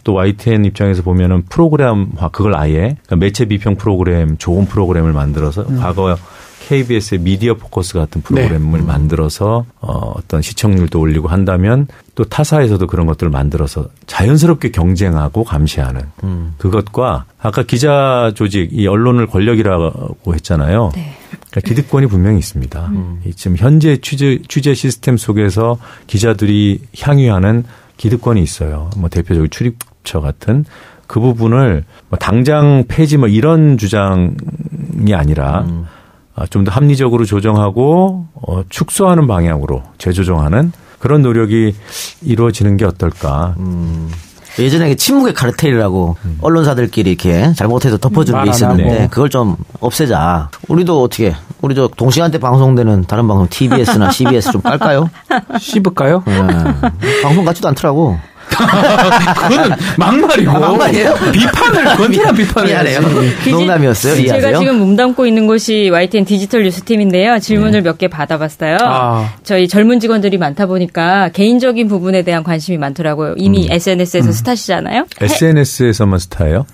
또 YTN 입장에서 보면은 프로그램화 그걸 아예 그러니까 매체 비평 프로그램 좋은 프로그램을 만들어서 과거 KBS의 미디어 포커스 같은 프로그램을 만들어서 어떤 시청률도 올리고 한다면 또 타사에서도 그런 것들을 만들어서 자연스럽게 경쟁하고 감시하는 그것과 아까 기자 조직 이 언론을 권력이라고 했잖아요. 그러니까 기득권이 분명히 있습니다. 지금 현재 취재 시스템 속에서 기자들이 향유하는 기득권이 있어요. 뭐 대표적으로 출입처 같은 그 부분을 뭐 당장 폐지 뭐 이런 주장이 아니라 좀 더 합리적으로 조정하고 축소하는 방향으로 재조정하는 그런 노력이 이루어지는 게 어떨까. 예전에 침묵의 카르텔이라고 언론사들끼리 이렇게 잘못해서 덮어주는 게 있었는데 그걸 좀 없애자. 우리도 어떻게 우리 저 동시간대 방송되는 다른 방송 TBS나 CBS 좀 깔까요? 씹을까요? 방송 같지도 않더라고. 그거는 막말이고. 막말이에요? 비판을, 건전한 비판을. 미안해요. 농담이었어요. 이해하세요? 제가 지금 몸담고 있는 곳이 YTN 디지털 뉴스팀인데요. 질문을 몇 개 받아봤어요. 저희 젊은 직원들이 많다 보니까 개인적인 부분에 대한 관심이 많더라고요. 이미 SNS에서 스타시잖아요. SNS에서만 스타예요?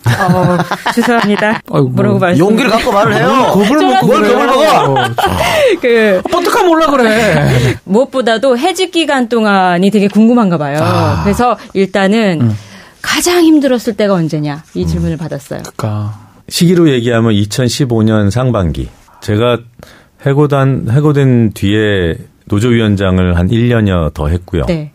죄송합니다. 뭐라고 말씀? 용기를 갖고 말을 해요. 겁을 먹고 뭘 겁을 먹어? 어떡하면 몰라 그래. 무엇보다도 해직 기간 동안이 되게 궁금한가 봐요. 그래서 일단은 가장 힘들었을 때가 언제냐 이 질문을 받았어요. 그러니까. 시기로 얘기하면 2015년 상반기. 제가 해고된 뒤에 노조위원장을 한 1년여 더 했고요. 네.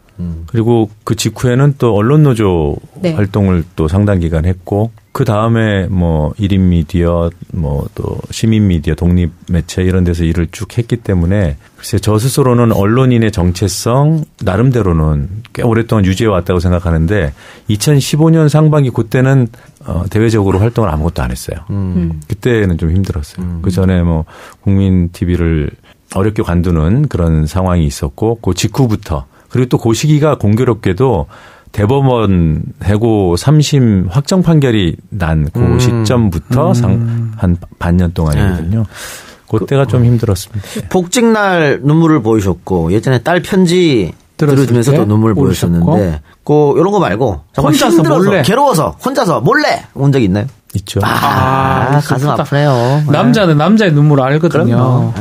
그리고 그 직후에는 또 언론노조 활동을 또 상당 기간 했고, 그 다음에 뭐 1인 미디어, 뭐 또 시민 미디어, 독립 매체 이런 데서 일을 쭉 했기 때문에 글쎄 저 스스로는 언론인의 정체성 나름대로는 꽤 오랫동안 유지해 왔다고 생각하는데 2015년 상반기 그때는 대외적으로 활동을 아무것도 안 했어요. 그때는 좀 힘들었어요. 그 전에 뭐 국민 TV를 어렵게 관두는 그런 상황이 있었고 그 직후부터 그리고 또 그 시기가 공교롭게도 대법원 해고 3심 확정 판결이 난 그 시점부터 한 반년 동안이거든요. 그때가 좀 힘들었습니다. 복직날 눈물을 보이셨고 예전에 딸 편지 들으면서도 눈물 보이셨는데 이런 거 말고 혼자서 힘들어서 몰래 괴로워서 혼자서 몰래 온 적 있나요? 있죠. 가슴 아프네요. 남자는 남자의 눈물을 알거든요.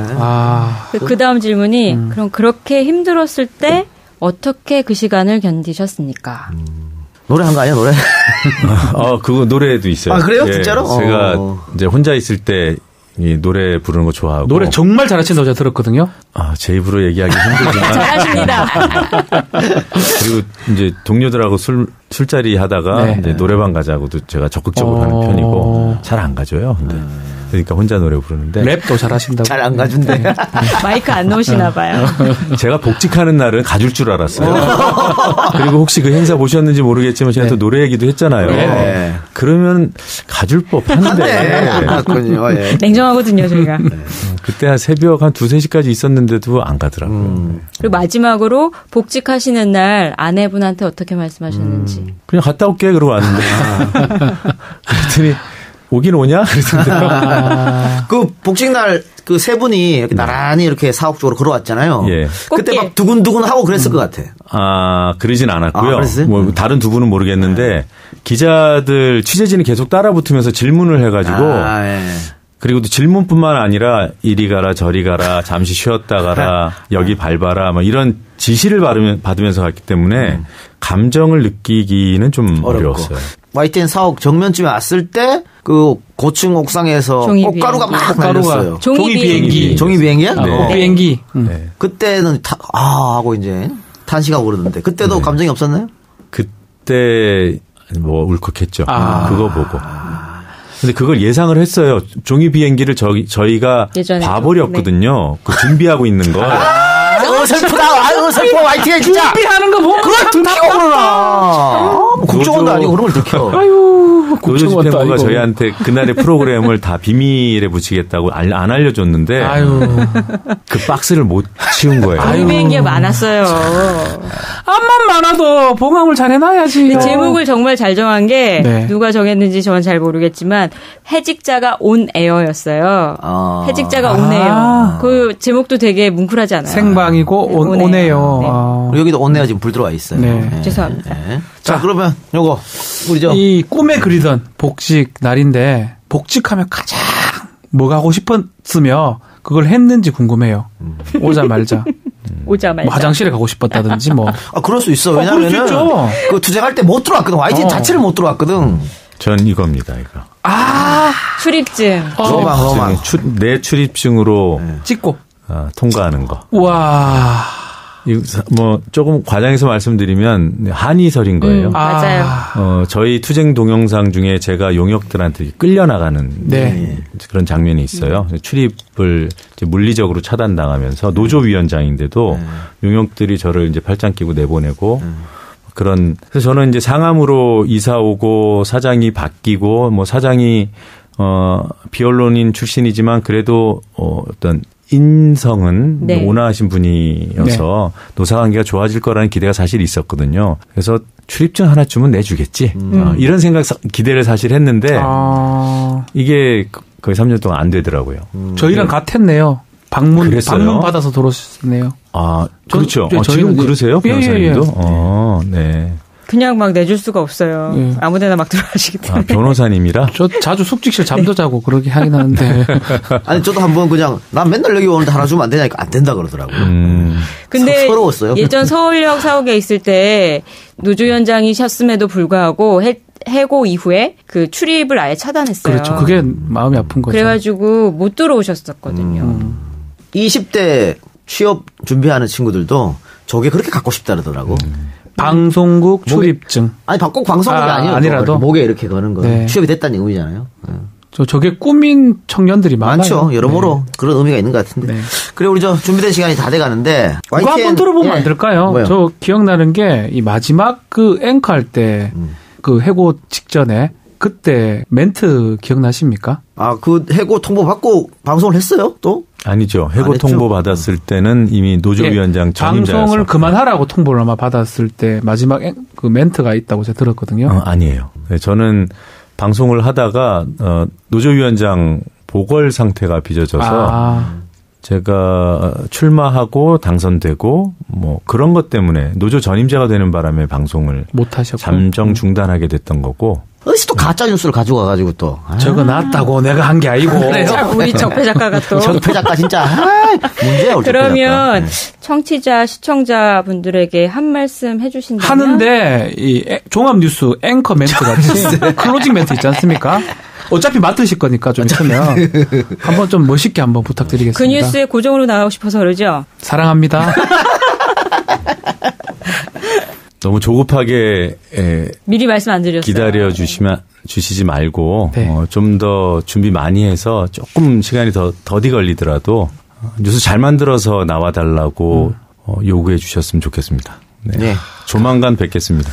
그 다음 질문이 그럼 그렇게 힘들었을 때 어떻게 그 시간을 견디셨습니까? 노래 한 거 아니야, 노래? 그거 노래도 있어요. 아, 그래요? 예, 진짜로? 제가 이제 혼자 있을 때 이 노래 부르는 거 좋아하고. 노래 정말 잘하신다고 제가 들었거든요. 제 입으로 얘기하기 힘들지만. 잘하십니다. 그리고 이제 동료들하고 술자리 하다가 이제 노래방 가자고도 제가 적극적으로 하는 편이고 잘 안 가져요. 근데 그러니까 혼자 노래 부르는데. 랩도 잘하신다고. 잘 안 가준대. 마이크 안 놓으시나 봐요. 제가 복직하는 날은 가줄 줄 알았어요. 그리고 혹시 그 행사 보셨는지 모르겠지만 제가 또 노래 얘기도 했잖아요. 그러면 가줄 법한데. 냉정하거든요, 저희가. 그때 한 새벽 한 2-3시까지 있었는데도 안 가더라고요. 그리고 마지막으로 복직하시는 날 아내분한테 어떻게 말씀하셨는지. 그냥 갔다 올게 그러고 왔는데. 그랬더니 오긴 오냐? 그랬는데요. 그 복직날 그 세 분이 이렇게 나란히 이렇게 사옥 쪽으로 걸어왔잖아요. 예. 그때 막 두근두근 하고 그랬을 것 같아. 그러진 않았고요. 그랬어요? 뭐 다른 두 분은 모르겠는데 기자들 취재진이 계속 따라붙으면서 질문을 해가지고 그리고 또 질문뿐만 아니라 이리 가라 저리 가라 잠시 쉬었다 가라 여기 밟아라 뭐 이런 지시를 받으면서 갔기 때문에 감정을 느끼기는 좀 어려웠어요. YTN 사옥 정면쯤에 왔을 때 그 고층 옥상에서 꽃가루가 막 날렸어요. 종이 비행기. 종이 비행기야? 네. 비행기. 그때는 하고 이제 탄식하고 그러는데 그때도 감정이 없었나요? 그때 뭐 울컥했죠. 그거 보고. 근데 그걸 예상을 했어요. 종이 비행기를 저희가 봐버렸거든요. 그 준비하고 있는 걸. 슬프다. 아유, 슬퍼. YTN 진짜. 준비하는 거 보면 그걸 들키고 그러나. 국정원도 아니고 그런 걸 들켜. 아유, 노조집행부가 저희한테 그날의 프로그램을 다 비밀에 붙이겠다고 안 알려줬는데. 그 박스를 못 치운 거예요. 종이 비행기가 많았어요. 암만 많아도 보강을 잘 해놔야지. 제목을 정말 잘 정한 게 누가 정했는지 저는 잘 모르겠지만 해직자가 온 에어였어요. 해직자가 온 에어. 그 제목도 되게 뭉클하지 않아요? 생방이고 오네요. 여기도 온에어 지금 불 들어와 있어요. 죄송합니다. 자, 그러면 요거 우리죠. 이 꿈에 그리던 복직 날인데 복직하면 가장 뭐가 하고 싶었으며 그걸 했는지 궁금해요. 오자 말자. 뭐 화장실에 가고 싶었다든지 뭐. 그럴 수 있어. 왜냐면은 그 투쟁할 때 못 들어왔거든. YTN 자체를 못 들어왔거든. 전 이겁니다, 이거. 출입증. 로망. 내 출입증으로 찍고 통과하는 거. 와. 뭐 조금 과장해서 말씀드리면 한이설인 거예요. 맞아요. 저희 투쟁 동영상 중에 제가 용역들한테 끌려나가는 그런 장면이 있어요. 출입을 이제 물리적으로 차단당하면서 노조위원장인데도 용역들이 저를 이제 팔짱 끼고 내보내고 그래서 저는 이제 상암으로 이사 오고 사장이 바뀌고 뭐 사장이 비언론인 출신이지만 그래도 어떤 인성은 온화하신 분이어서 노사관계가 좋아질 거라는 기대가 사실 있었거든요. 그래서 출입증 하나쯤은 내주겠지. 이런 기대를 사실 했는데 이게 거의 3년 동안 안 되더라고요. 저희랑 같았네요. 방문 받아서 들어오셨네요. 아, 그렇죠. 지금 그러세요? 변호사님도? 네. 그냥 막 내줄 수가 없어요. 예. 아무데나 막 들어가시기 때문에. 변호사님이라? 저 자주 숙직실 잠도 자고 그러긴 하긴 하는데. 아니 저도 한번 그냥 난 맨날 여기 오는데 하나 주면 안 되냐니까 안 된다 그러더라고요. 근데 서러웠어요. 예전 서울역 사옥에 있을 때 노조위원장이셨음에도 불구하고 해고 이후에 그 출입을 아예 차단했어요. 그렇죠. 그게 마음이 아픈 거죠. 그래가지고 못 들어오셨었거든요. 20대 취업 준비하는 친구들도 저게 그렇게 갖고 싶다 그러더라고. 방송국 출입증. 아니 꼭 방송국이 아니라도 목에 이렇게 거는 거. 네. 취업이 됐다는 의미잖아요. 저게 꾸민 청년들이 많죠. 여러모로 그런 의미가 있는 것 같은데. 네. 그래 우리 준비된 시간이 다 돼가는데. 그거 한번 들어보면 안 될까요? 뭐요? 저 기억나는 게 이 마지막 그 앵커 할 때 그 해고 직전에 그때 멘트 기억나십니까? 그 해고 통보 받고 방송을 했어요? 또? 아니죠. 해고 통보 받았을 때는 이미 노조위원장 전임자였어요. 방송을 그만하라고 통보를 아마 받았을 때 마지막 그 멘트가 있다고 제가 들었거든요. 아니에요. 저는 방송을 하다가 노조위원장 보궐 상태가 빚어져서 제가 출마하고 당선되고 뭐 그런 것 때문에 노조 전임자가 되는 바람에 방송을 못 하셨고 잠정 중단하게 됐던 거고. 어디서 또 가짜 뉴스를 가지고 와가지고 또. 저거 낫다고 내가 한 게 아니고. 우리 적폐 작가가 또. 적폐 작가 진짜. 문제야, 우리 그러면 청취자, 시청자 분들에게 한 말씀 해주신다면. 하는데 이 종합 뉴스 앵커 멘트 같이 클로징 멘트 있지 않습니까? 어차피 맡으실 거니까 좀 있으면 한번 좀 멋있게 한번 부탁드리겠습니다. 그 뉴스에 고정으로 나가고 싶어서 그러죠? 사랑합니다. 너무 조급하게 미리 말씀 안 드렸어요. 기다려 주시지 말고 좀 더 준비 많이 해서 조금 시간이 더디 걸리더라도 뉴스 잘 만들어서 나와달라고 요구해 주셨으면 좋겠습니다. 네. 조만간 뵙겠습니다.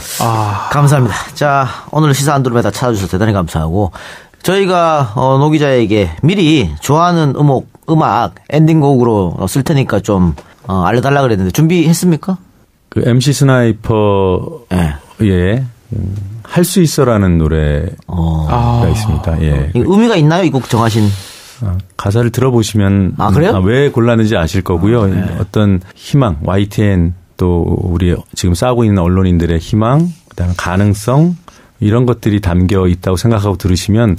감사합니다. 자, 오늘 시사 안드로메다 찾아주셔서 대단히 감사하고 저희가 노 기자에게 미리 좋아하는 음악 엔딩곡으로 쓸 테니까 좀 알려달라 그랬는데 준비했습니까? 그 MC 스나이퍼의 할 수 있어라는 노래가 있습니다. 예. 의미가 있나요? 이 곡 정하신? 가사를 들어보시면 그래요? 왜 골랐는지 아실 거고요. 어떤 희망, YTN 또 우리 지금 싸우고 있는 언론인들의 희망, 그다음에 가능성 이런 것들이 담겨 있다고 생각하고 들으시면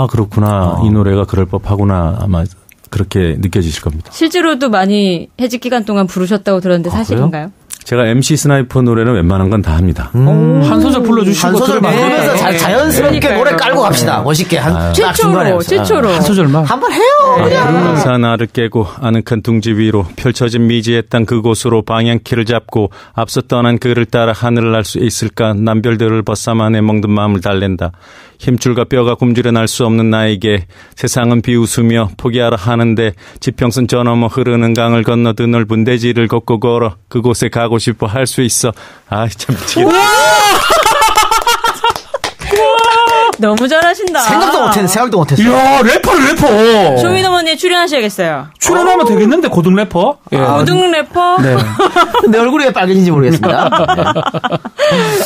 그렇구나. 이 노래가 그럴 법하구나. 아마 그렇게 느껴지실 겁니다. 실제로도 많이 해직 기간 동안 부르셨다고 들었는데 사실인가요? 제가 MC 스나이퍼 노래는 웬만한 건 다 합니다. 한 소절 불러주시고 한 소절 부르면서 자연스럽게 노래 깔고 갑시다. 멋있게 최초로 한 소절만 한번 해요. 푸른 산하를 깨고 아늑한 둥지 위로 펼쳐진 미지의 땅 그곳으로 방향키를 잡고 앞서 떠난 그를 따라 하늘을 날 수 있을까. 남별들을 벗삼아 내 멍든 마음을 달랜다. 힘줄과 뼈가 굶주려 날 수 없는 나에게 세상은 비웃으며 포기하라 하는데 지평선 저 넘어 흐르는 강을 건너듯 넓은 대지를 걷고 걸어 그곳에 가고 싶어 할 수 있어. 참 미치겠다. 너무 잘하신다. 생각도 못했어. 이야, 래퍼. 쇼미더머니에 출연하셔야겠어요. 출연하면 되겠는데, 고등 래퍼? 고등 래퍼? 네. 내 얼굴이 왜 빨개진지 모르겠습니다.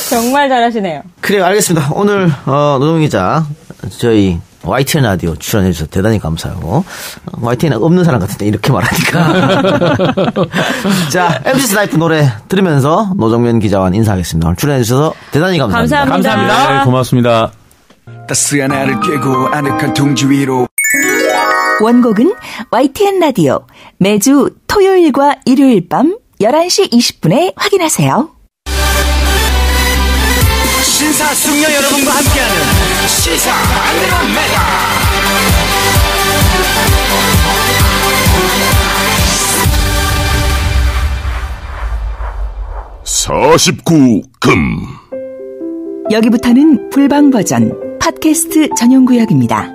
정말 잘하시네요. 그래요, 알겠습니다. 오늘, 노동희 기자, 저희 YTN 라디오 출연해주셔서 대단히 감사하고, YTN에 없는 사람 같은데, 이렇게 말하니까. 자, MC 스나이프 노래 들으면서 노정면 기자와 인사하겠습니다. 오늘 출연해주셔서 대단히 감사합니다. 감사합니다. 네, 고맙습니다. 따스한 하늘 꿰고 아늑한 둥지 위로. 원곡은 YTN 라디오 매주 토요일과 일요일 밤 11시 20분에 확인하세요. 신사숙녀 여러분과 함께하는 시사 안드로메다. 49금. 여기부터는 불방 버전 팟캐스트 전용 구역입니다.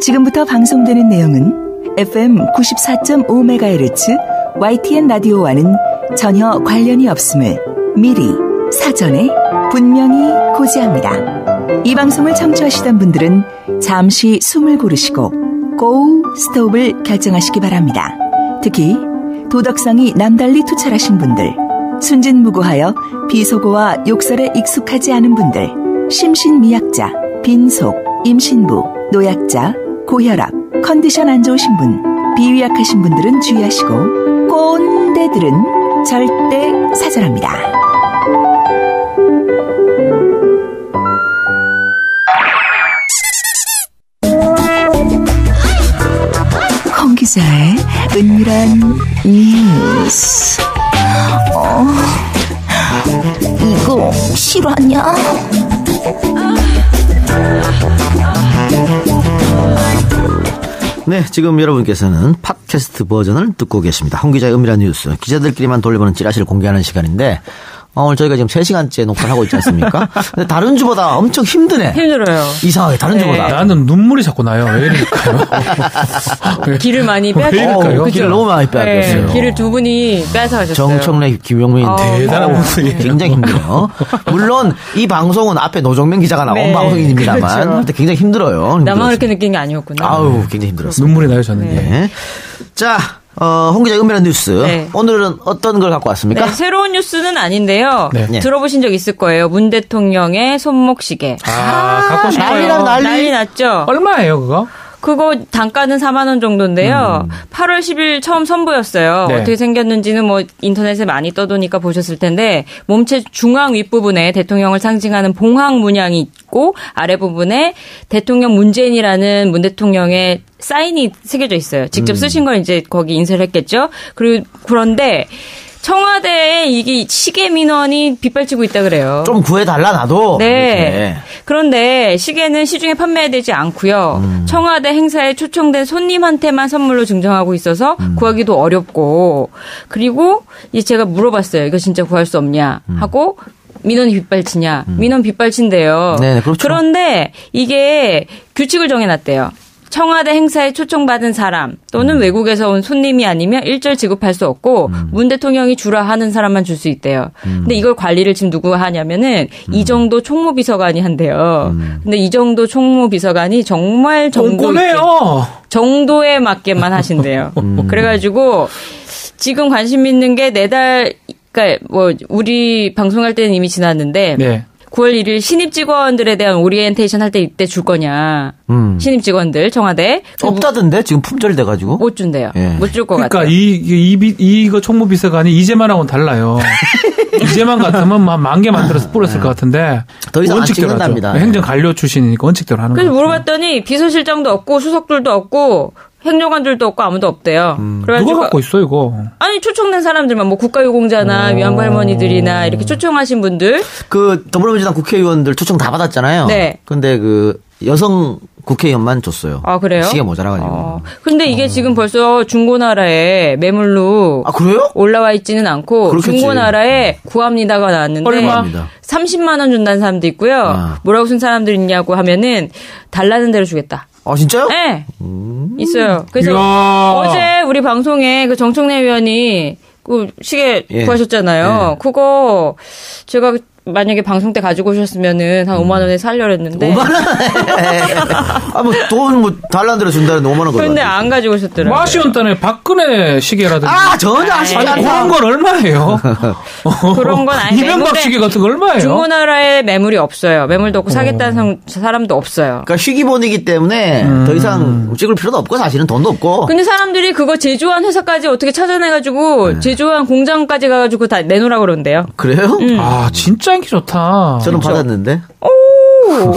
지금부터 방송되는 내용은 FM 94.5MHz YTN 라디오와는 전혀 관련이 없음을 미리 사전에 분명히 고지합니다. 이 방송을 청취하시던 분들은 잠시 숨을 고르시고 고 스톱을 결정하시기 바랍니다. 특히 도덕성이 남달리 투철하신 분들, 순진무구하여 비속어와 욕설에 익숙하지 않은 분들, 심신미약자, 빈속, 임신부, 노약자, 고혈압, 컨디션 안 좋으신 분, 비위약하신 분들은 주의하시고 꼰대들은 절대 사절합니다. 홍 기자의 은밀한 뉴스. 이거 실화냐? 네, 지금 여러분께서는 팟캐스트 버전을 듣고 계십니다. 홍 기자의 은밀한 뉴스. 기자들끼리만 돌려보는 찌라시를 공개하는 시간인데 오늘 저희가 지금 3시간째 녹화를 하고 있지 않습니까? 근데 다른 주보다 엄청 힘드네. 힘들어요. 이상하게 다른 주보다. 나는 눈물이 자꾸 나요. 왜 이럴까요? 기를 많이 빼앗았어요. 기를 너무 많이 빼앗겼어요. 네, 기를 두 분이 빼앗아가셨어요. 정청래, 김용민 대단한 분이 굉장히 힘들어요. 물론 이 방송은 앞에 노정면 기자가 나온 네, 방송입니다만 그렇죠. 굉장히 힘들어요. 나만 그렇게 느낀 게 아니었구나. 아우, 굉장히 힘들었어요. 눈물이 나요, 저는. 네. 자, 홍 기자의 은밀한 뉴스. 네. 오늘은 어떤 걸 갖고 왔습니까? 네, 새로운 뉴스는 아닌데요. 네. 들어보신 적 있을 거예요. 문 대통령의 손목시계. 갖고 싶어요. 난리 났죠? 얼마예요, 그거? 그거 단가는 4만 원 정도인데요. 8월 10일 처음 선보였어요. 네. 어떻게 생겼는지는 뭐 인터넷에 많이 떠도니까 보셨을 텐데 몸체 중앙 윗부분에 대통령을 상징하는 봉황 문양이 있고 아래 부분에 대통령 문재인이라는 문 대통령의 사인이 새겨져 있어요. 직접 쓰신 걸 이제 거기 인쇄를 했겠죠. 그런데 청와대에 이게 시계 민원이 빗발치고 있다 그래요. 좀 구해달라 나도. 네. 이렇게. 그런데 시계는 시중에 판매되지 않고요. 청와대 행사에 초청된 손님한테만 선물로 증정하고 있어서 구하기도 어렵고 그리고 이제 제가 물어봤어요. 이거 진짜 구할 수 없냐 하고 민원이 빗발치냐. 민원 빗발친대요. 네, 그렇죠. 그런데 이게 규칙을 정해놨대요. 청와대 행사에 초청받은 사람 또는 외국에서 온 손님이 아니면 일절 지급할 수 없고 문 대통령이 주라 하는 사람만 줄 수 있대요. 근데 이걸 관리를 지금 누구가 하냐면은 이정도 총무비서관이 한대요. 근데 이정도 총무비서관이 정말 정도에 맞게만 하신대요. 그래가지고 지금 관심 있는 게 그러니까 뭐 우리 방송할 때는 이미 지났는데 네. 9월 1일 신입 직원들에 대한 오리엔테이션 할 때 이때 줄 거냐. 신입 직원들 청와대. 없다던데 지금 품절이 돼가지고. 못 준대요. 예. 못 줄 것 같아요. 그러니까 이거 총무비서관이 이재만하고는 달라요. 이재만 같으면 한 10,000개 만들어서 뿌렸을 것 같은데 더 이상 원칙대로 안 찍는답니다. 행정 관료 출신이니까 원칙대로 하는 거예요. 그래서 물어봤더니 비서실장도 없고 수석들도 없고 행정관들도 없고 아무도 없대요. 누가 갖고 있어 이거? 아니 초청된 사람들만 뭐 국가유공자나 위안부 할머니들이나 이렇게 초청하신 분들. 그 더불어민주당 국회의원들 초청 다 받았잖아요. 네. 근데 그 여성 국회의원만 줬어요. 아 그래요? 시계 모자라가지고. 근데 이게 지금 벌써 중고나라에 매물로 그래요? 올라와 있지는 않고 그렇겠지. 중고나라에 구합니다가 나왔는데 얼마? 30만 원 준다는 사람도 있고요. 뭐라고 쓴 사람들 있냐고 하면은 달라는 대로 주겠다. 아 진짜요? 네. 있어요. 그래서 이야. 어제 우리 방송에 그 정청래 의원이 그 시계 구하셨잖아요. 그거 제가 만약에 방송 때 가지고 오셨으면은 한 5만 원에 살려고 했는데. 5만 원? 뭐 돈 달라는 대로 준다는데 5만 원. 그런데 안 가지고 오셨더라고요. 아쉬웠다네. 박근혜 시계라든지. 전혀 아쉽지 않다. 그런 건 얼마예요? 그런 건 아니에요. 이명박 시계 같은 거 얼마예요? 중고나라에 매물이 없어요. 매물도 없고 사겠다는 사람도 없어요. 그러니까 희귀본이기 때문에 더 이상 찍을 필요도 없고 사실은 돈도 없고. 근데 사람들이 그거 제조한 회사까지 어떻게 찾아내가지고 제조한 공장까지 가가지고 다 내놓으라고 그러는데요. 그래요? 아 진짜 인기 좋다. 저는 받았는데. 오,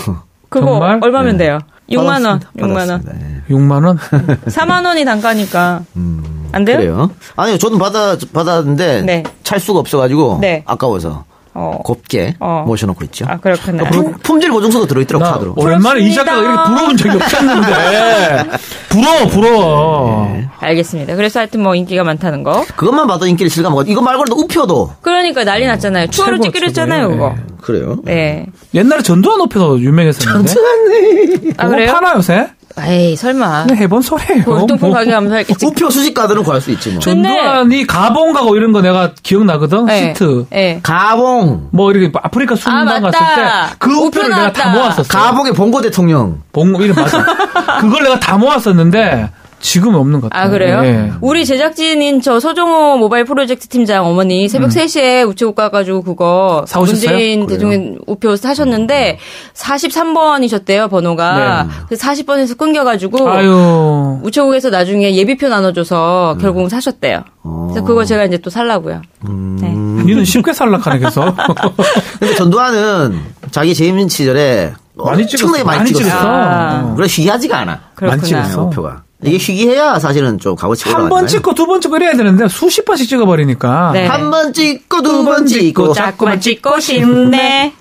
그거 정말? 얼마면 돼요? 6만 원. 6만 원. 6만 원? 4만 원이 단가니까. 안 돼요? 그래요? 아니요, 저는 받았는데 네. 찰 수가 없어가지고 네. 아까워서 곱게 모셔놓고 있죠. 아 그렇구나. 품질 보증서도 들어있더라고 카드로. 오랜만에 이 작가가 이렇게 부러운 적이 없었는데. 부러워. 네. 알겠습니다. 그래서 하여튼 뭐 인기가 많다는 거. 그것만 봐도 인기를 실감하고 이거 말고도 우표도. 그러니까 난리 났잖아요. 추가로 찍기로 했잖아요, 그거. 그래요? 네. 옛날에 전두환 우표도 유명했었는데. 전두환이. 아 그래요? 파나 요새? 에이 설마. 네, 해본 소리예요. 골동품 가게 가면 살겠지. 우표 수집 카드는 구할 수 있지 뭐. 전두환이 가봉 가고 이런 거 내가 기억나거든. 네. 시트. 네. 가봉. 뭐 이렇게 아프리카 순방 갔을 때 그 우표를 내가 다 모았었어. 가봉의 봉고 대통령. 이름 맞아. 그걸 내가 다 모았었는데 지금은 없는 것 같아요. 아, 그래요? 네. 우리 제작진인 저 서종호 모바일 프로젝트 팀장 어머니 새벽 3시에 우체국 가가지고 그거 사오셨어요? 문재인 대통령 우표 사셨는데 43번이셨대요, 번호가. 네. 그래서 40번에서 끊겨가지고 아유. 우체국에서 나중에 예비표 나눠줘서 결국은 사셨대요. 그래서 그거 제가 이제 또 살라고요. 네. 니는 쉽게 살락하네, 계속. 근데 전두환은 자기 재임 시절에 많이 찍었어. 엄청나게 많이 찍었어. 그래 희귀하지가 않아. 그렇구나. 많이 찍었어. 표가. 이게 희귀해야 사실은 좀 값어치가 한 번 찍고 두 번 찍고 이래야 되는데 수십 번씩 찍어버리니까. 네. 한 번 찍고 두 번 찍고 자꾸만 찍고 싶네.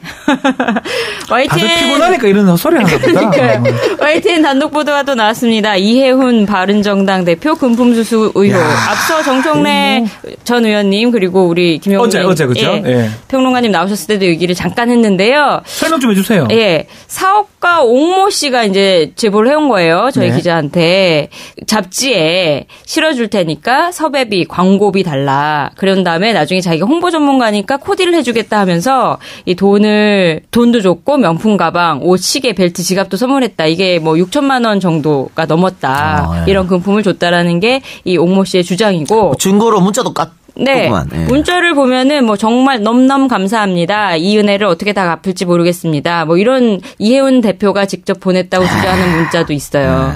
YTN 다들 피곤하니까 이런 소리 하나 보다. YTN 단독 보도가 또 나왔습니다. 이해훈 바른정당 대표 금품수수 의혹. 앞서 정청래 전 의원님 그리고 우리 김용민 어제 그죠? 예. 평론가님 나오셨을 때도 얘기를 잠깐 했는데요. 설명 좀 해주세요. 예, 사업가 옥모 씨가 이제 제보를 해온 거예요. 저희 네. 기자한테. 잡지에 실어줄 테니까 섭외비, 광고비 달라. 그런 다음에 나중에 자기가 홍보 전문가니까 코디를 해주겠다 하면서 이 돈도 줬고 명품 가방, 옷, 시계, 벨트, 지갑도 선물했다. 이게 뭐 6천만 원 정도가 넘었다. 이런 금품을 줬다라는 게 이 옥모 씨의 주장이고. 증거로 문자도 네. 문자를 보면은 뭐 정말 넘넘 감사합니다. 이 은혜를 어떻게 다 갚을지 모르겠습니다. 뭐 이런 이해훈 대표가 직접 보냈다고 주장하는 문자도 있어요.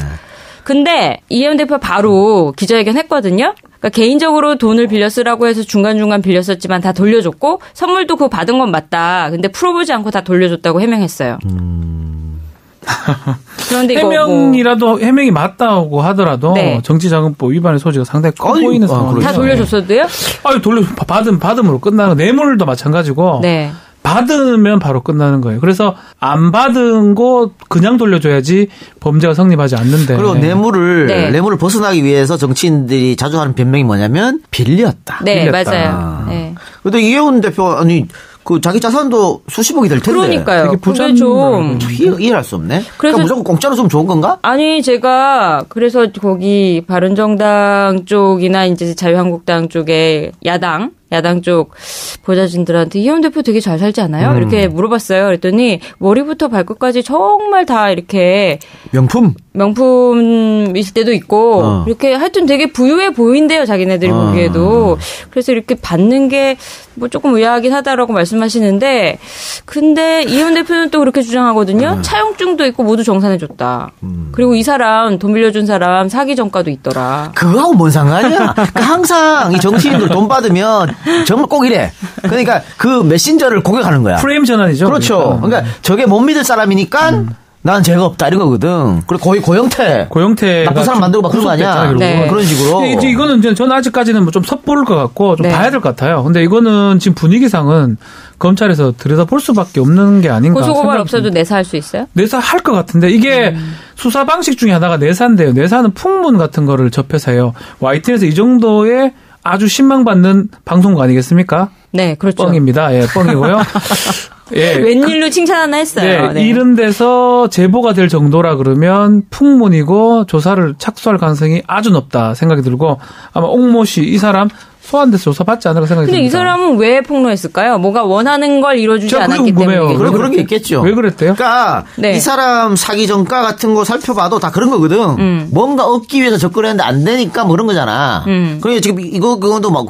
근데 이해훈 대표 바로 기자회견 했거든요. 그러니까 개인적으로 돈을 빌려 쓰라고 해서 중간중간 빌렸었지만 다 돌려줬고 선물도 그거 받은 건 맞다. 근데 풀어보지 않고 다 돌려줬다고 해명했어요. 그런데 해명이라도 해명이 맞다고 하더라도 네. 정치자금법 위반의 소지가 상당히 커 보이는 상황이죠. 다 돌려줬어도요? 아유 받음으로 끝나는 뇌물도 마찬가지고. 네. 받으면 바로 끝나는 거예요. 그래서 안 받은 거 그냥 돌려줘야지 범죄가 성립하지 않는데. 그리고 뇌물을 벗어나기 위해서 정치인들이 자주 하는 변명이 뭐냐면 빌렸다. 네, 빌렸다. 맞아요. 네. 근데 이해훈 대표 그 자기 자산도 수십억이 될 텐데. 그러니까요. 되게 부자인 좀 이해할 수 없네. 그래서 무조건 공짜로 주면 좋은 건가? 아니 제가 그래서 거기 바른정당 쪽이나 이제 자유한국당 쪽에 야당 쪽 보좌진들한테 이해훈 대표 되게 잘 살지 않아요? 이렇게 물어봤어요. 그랬더니 머리부터 발끝까지 정말 다 이렇게 명품일 때도 있고 이렇게 하여튼 되게 부유해 보인대요. 자기네들이 보기에도. 그래서 이렇게 받는 게 뭐 조금 의아하긴 하다라고 말씀하시는데 근데 이해훈 대표는 또 그렇게 주장하거든요. 차용증도 있고 모두 정산해줬다. 그리고 이 사람 돈 빌려준 사람 사기 전과도 있더라. 그거하고 뭔 상관이야? 그러니까 항상 이 정치인들 돈 받으면 정말 꼭 이래. 그러니까 그 메신저를 공격하는 거야. 프레임 전환이죠. 그렇죠. 그러니까 저게 못 믿을 사람이니까 난 죄가 없다 이런 거거든. 그리고 거의 고영태 나쁜 사람 만들고 막 그런 거 아니야. 네. 그런 식으로. 이거는 저는 아직까지는 좀 섣부를 것 같고 좀 봐야 될 것 같아요. 근데 이거는 지금 분위기상은 검찰에서 들여다볼 수밖에 없는 게 아닌가. 고소고발 없어도 내사할 수 있어요? 내사할 것 같은데 이게 수사 방식 중에 하나가 내사인데요. 내사는 풍문 같은 거를 접해서 해요. YTN에서 이 정도의 아주 신망받는 방송국 아니겠습니까? 네, 그렇죠. 뻥입니다. 예, 뻥이고요. 예. 웬일로 칭찬 하나 했어요. 네, 이런 데서 제보가 될 정도라 그러면 풍문이고 조사를 착수할 가능성이 아주 높다 생각이 들고 아마 옥모 씨 이 사람 소환돼서 조사받지 않을까 생각이 듭니다. 근데 이 사람은 왜 폭로했을까요? 뭐가 원하는 걸 이루어주지 않았기 때문에. 그런 게 있겠죠. 왜 그랬대요? 그러니까 이 사람 사기 전가 같은 거 살펴봐도 다 그런 거거든. 뭔가 얻기 위해서 접근했는데 안 되니까 뭐 그런 거잖아. 그러니까 지금 그것도 막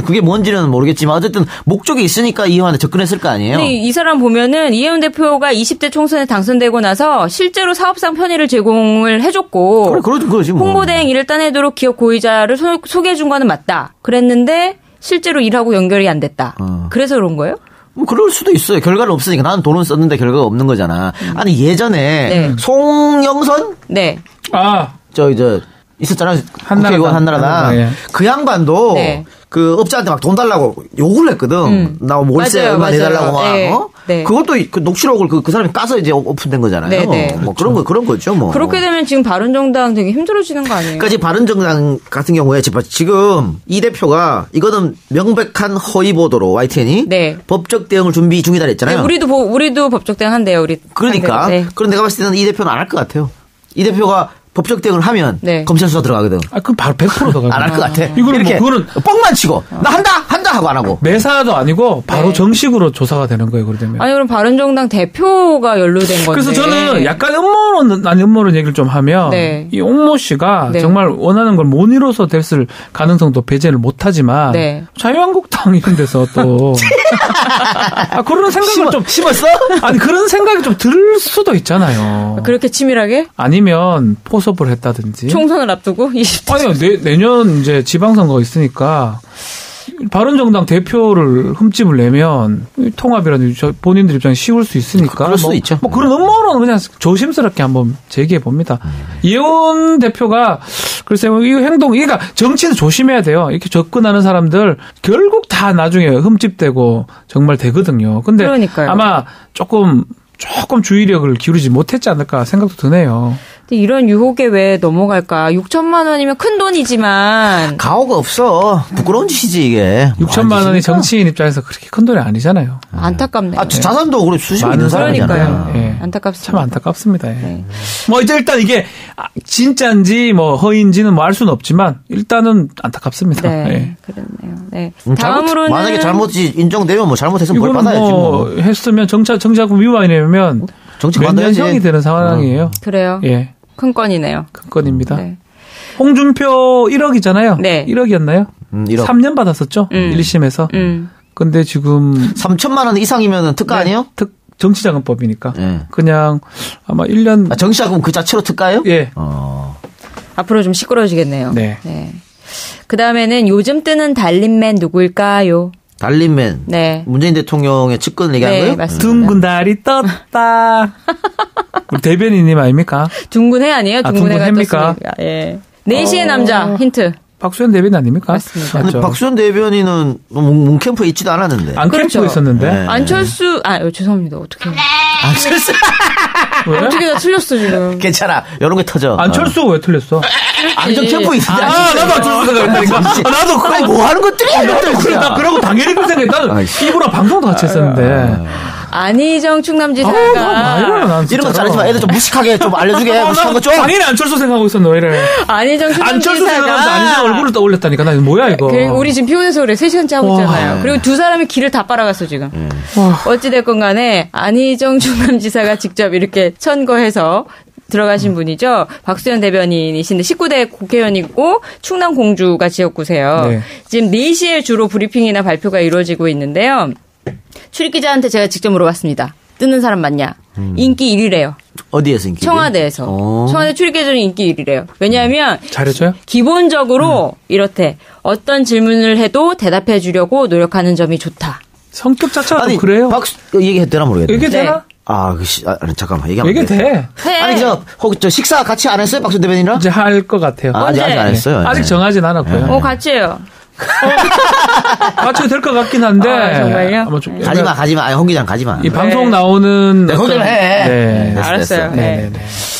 그게 뭔지는 모르겠지만 어쨌든 목적이 있으니까 이해한테 접근했을 거 아니에요. 근데 이 사람 보면은 이해훈 대표가 20대 총선에 당선되고 나서 실제로 사업상 편의를 제공을 해줬고 그러지 뭐. 홍보대행 일을 따내도록 기업 고위자를 소개해 준 거는 맞다. 그랬는데 실제로 일하고 연결이 안 됐다. 그래서 그런 거예요? 뭐 그럴 수도 있어요. 결과는 없으니까 나는 돈은 썼는데 결과가 없는 거잖아. 아니 예전에 송영선? 네. 있었잖아요. 국회의원 한나라당. 그 양반도 그 업자한테 막 돈 달라고 욕을 했거든. 나 월세 얼마 내달라고 막. 그것도 그 녹취록을 그 사람이 까서 이제 오픈된 거잖아요. 뭐 그렇죠. 그런 거죠. 뭐. 그렇게 되면 지금 바른정당 되게 힘들어지는 거 아니에요? 그러니까 지금 바른정당 같은 경우에 지금 이 대표가 이거는 명백한 허위 보도로 YTN이 법적 대응을 준비 중이다 그랬잖아요. 네, 우리도 법적 대응 한대요. 우리. 그러니까. 그런데 내가 봤을 때는 이 대표는 안 할 것 같아요. 이 대표가 법적 대응을 하면 검찰 수사 들어가거든. 그럼 바로 100% 들어가거든. 안 할 것 같아. 이거는 이렇게 그거는 뻥만 치고 나 한다 하고 안 하고. 매사도 아니고 바로 정식으로 조사가 되는 거예요. 그러면. 아니 그럼 바른정당 대표가 연루된 건데. 그래서 저는 약간 음모론 얘기를 좀 하면 이 옹모 씨가 정말 원하는 걸 못 이뤄서 됐을 가능성도 배제를 못하지만 자유한국당 이런 데서 또 그런 생각을 좀 심었어? 아니 그런 생각이 좀 들 수도 있잖아요. 그렇게 치밀하게? 아니면 포섭을 했다든지. 총선을 앞두고 20대. 아니요 내년 이제 지방선거가 있으니까. 바른정당 대표를 흠집을 내면 통합이라든지 본인들 입장에 쉬울 수 있으니까 그럴 수도 있죠. 뭐 그런 음모론은 그냥 조심스럽게 한번 제기해 봅니다. 이혜원 대표가 글쎄요 이 행동 그러니까 정치는 조심해야 돼요. 이렇게 접근하는 사람들 결국 다 나중에 흠집되고 정말 되거든요. 근데 그러니까요. 아마 조금 주의력을 기울이지 못했지 않을까 생각도 드네요. 근데 이런 유혹에 왜 넘어갈까? 6천만 원이면 큰 돈이지만 가오가 없어. 부끄러운 짓이지 이게. 6천만 원이 정치인 입장에서 그렇게 큰 돈이 아니잖아요. 안타깝네요. 자산도 그래 수십 있는 사람이잖아요. 네. 안타깝습니다. 참 안타깝습니다. 뭐 이제 일단 이게 진짜인지 뭐 허위인지는 뭐 알 수는 없지만 일단은 안타깝습니다. 네, 그렇네요. 네. 다음으로는 만약에 잘못이 인정되면 뭐 잘못했으면 벌 받아야지 뭐 했으면 정치자금 위반이면 정치 몇 년형이 되는 상황이에요. 그래요. 예. 큰 건이네요. 큰 건입니다. 홍준표 1억이잖아요. 네. 1억이었나요? 1억. 3년 받았었죠. 1심에서. 근데 지금 3천만 원 이상이면 특가 아니에요? 정치자금법이니까. 그냥 아마 1년 정치자금 그 자체로 특가예요? 예. 앞으로 좀 시끄러워지겠네요. 네. 그다음에는 요즘 뜨는 달린맨 누구일까요? 달린맨. 네. 문재인 대통령의 측근을 얘기하는 거예요? 맞습니다. 둥근 달이 떴다. 우리 대변인님 아닙니까? 둥근 해 아니에요? 둥근 해가 해입니까? 떴습니다. 예. 4시의 남자 힌트. 박수현 대변인 아닙니까? 맞습니다. 근데 박수현 대변인은 문캠프에 있지도 않았는데. 안 캠프에 있었는데. 네. 안철수 죄송합니다. 어떻게? 안철수. 왜? 어떻게 다 틀렸어 지금. 괜찮아. 이런 게 터져. 안철수가 왜 틀렸어? 안전 캠프에 있는데. 나도 안철수 생각했다니까. 나도 그거 뭐 하는 것들이야. 나 그러고 당연히 그 생각했다. 이브랑 방송도 같이 했었는데. 안희정 충남지사가 이런 거 잘하지만 애들 좀 무식하게 좀 알려주게. 무식한 거 좀. 당연히 안철수 생각하고 있었는데 왜 이래. 안희정 충남지사가 안철수 생각하면서 안희정 얼굴을 떠올렸다니까. 나 이거 뭐야 이거. 우리 지금 피곤해서 그래. 3시간째 하고 있잖아요. 그리고 두 사람이 길을 다 빨아갔어 지금. 어찌됐건 간에 안희정 충남지사가 직접 이렇게 선거해서 들어가신 분이죠. 박수현 대변인이신데 19대 국회의원이고 충남 공주가 지역구세요. 네. 지금 4시에 주로 브리핑이나 발표가 이루어지고 있는데요. 출입기자한테 제가 직접 물어봤습니다. 뜨는 사람 맞냐? 인기 1위래요. 어디에서 인기 1위? 청와대에서. 청와대 출입기자는 인기 1위래요. 왜냐하면 잘해줘요? 기본적으로 이렇대. 어떤 질문을 해도 대답해 주려고 노력하는 점이 좋다. 성격 자체가 아니, 그래요? 얘기했더라 모르겠네. 얘기되나? 잠깐만, 얘기하면 이게 돼. 아니, 혹시 저 식사 같이 안 했어요? 박수 대변인이랑? 이제 할 것 같아요. 아직 안 했어요. 아직 정하진 않았고요. 같이 해요. 같이 될 것 같긴 한데. 정말요? 가지마. 아니, 홍 기자는 가지마. 이 방송 나오는. 홍 기자는 해. 네. 알았어요. 네.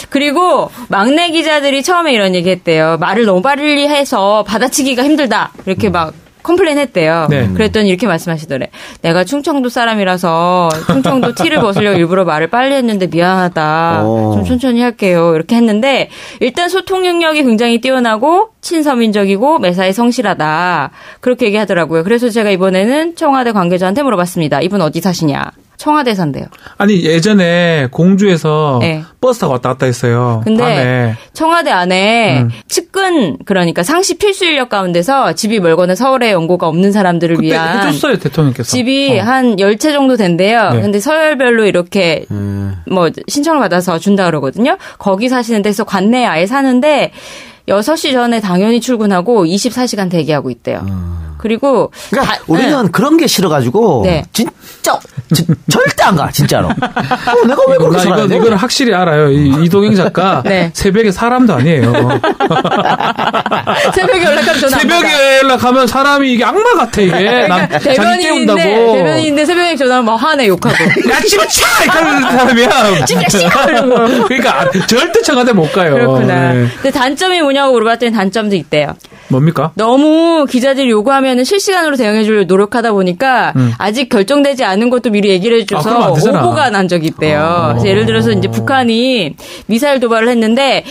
그리고 막내 기자들이 처음에 이런 얘기 했대요. 말을 너무 빨리 해서 받아치기가 힘들다. 이렇게 막 컴플레인 했대요. 네. 그랬더니 이렇게 말씀하시더래. 내가 충청도 사람이라서 충청도 티를 벗으려고 일부러 말을 빨리 했는데 미안하다. 좀 천천히 할게요. 이렇게 했는데 일단 소통 능력이 굉장히 뛰어나고 친서민적이고 매사에 성실하다. 그렇게 얘기하더라고요. 그래서 제가 이번에는 청와대 관계자한테 물어봤습니다. 이분 어디 사시냐? 청와대 산대요. 아니 예전에 공주에서 버스 타고 왔다 갔다 했어요. 근데 밤에. 청와대 안에 측근 그러니까 상시 필수 인력 가운데서 집이 멀거나 서울에 연고가 없는 사람들을 그때 위한 해줬어요 대통령께서. 집이 한 10채 정도 된대요. 근데 서열별로 이렇게 뭐 신청을 받아서 준다 그러거든요. 거기 사시는 데서 관내에 아예 사는데 6시 전에 당연히 출근하고 24시간 대기하고 있대요. 그리고 그러니까 우리는 그런 게 싫어가지고 진짜 절대 안 가 진짜로. 내가 왜 그렇게 살아야 돼? 이거는 확실히 알아요. 이동영 작가 새벽에 사람도 아니에요. 새벽에 연락하면 전화 새벽에 연락하면 사람이 이게 악마 같아 이게. 그러니까 자기 깨운다고. 대변인인데 새벽에 전화하면 막 화내 욕하고. 야 집어쳐! 이러는 사람이야. 그러니까 절대 청와대 못 가요. 그렇구나. 근데 단점이 뭐냐고 물어봤더니 단점도 있대요. 뭡니까? 너무 기자들이 요구하면 실시간으로 대응해주려고 노력하다 보니까 아직 결정되지 않은 것도 미리 얘기를 해줘서 오보가 난 적이 있대요. 그래서 예를 들어서 이제 북한이 미사일 도발을 했는데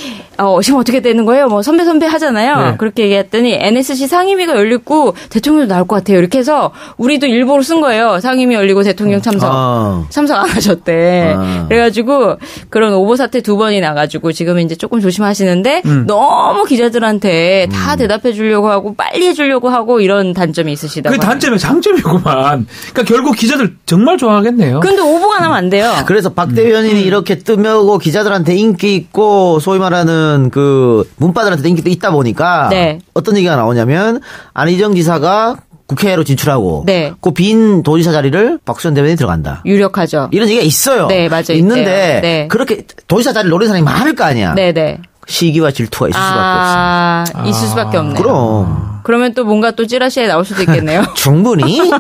지금 어떻게 되는 거예요? 뭐 선배 하잖아요. 네. 그렇게 얘기했더니 NSC 상임위가 열리고 대통령도 나올 것 같아요. 이렇게 해서 우리도 일부러 쓴 거예요. 상임위 열리고 대통령 참석 안 하셨대. 그래가지고 그런 오보 사태 2번이 나가지고 지금 이제 조금 조심하시는데 너무 기자들한테 다 대답해 주려고 하고 빨리 해주려고 하고 이런 단점이 있으시다고. 그게 단점이 장점이구만. 그러니까 결국 기자들 정말 좋아하겠네요. 근데 오보가 나면 안 돼요. 그래서 박 대변인이 이렇게 뜨며고 기자들한테 인기 있고 소위 말하는 그 문바들한테도 인기도 있다 보니까 네. 어떤 얘기가 나오냐면 안희정 지사가 국회로 진출하고 네. 그 빈 도지사 자리를 박수현 대변인이 들어간다. 유력하죠. 이런 얘기가 있어요. 네, 맞아요. 있는데 네. 그렇게 도지사 자리를 노리는 사람이 많을 거 아니야. 네네. 시기와 질투가 있을 수밖에 없어. 있을 수밖에 없네요. 그럼. 그러면 또 뭔가 또 찌라시에 나올 수도 있겠네요. 충분히.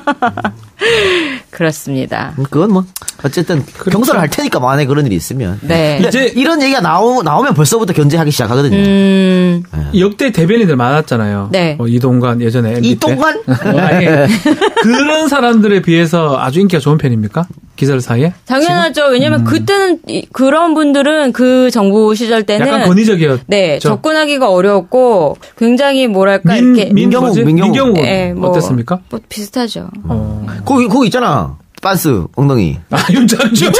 그렇습니다. 그건 뭐 어쨌든 그렇죠. 경선을 할 테니까 만약에 그런 일이 있으면. 네. 이제 이런 얘기가 나오면 벌써부터 견제하기 시작하거든요. 역대 대변인들 많았잖아요. 네. 이동관 예전에 MB 이동관? 아니, 그런 사람들에 비해서 아주 인기가 좋은 편입니까? 기자들 사이에? 당연하죠. 왜냐하면 그때는 그런 분들은 그 정부 시절 때는 약간 권위적이었죠. 네, 접근하기가 어려웠고 굉장히 뭐랄까 이렇게 민경욱 네, 뭐, 어땠습니까? 뭐 비슷하죠. 거기 있잖아. 빤스 엉덩이. 윤창중.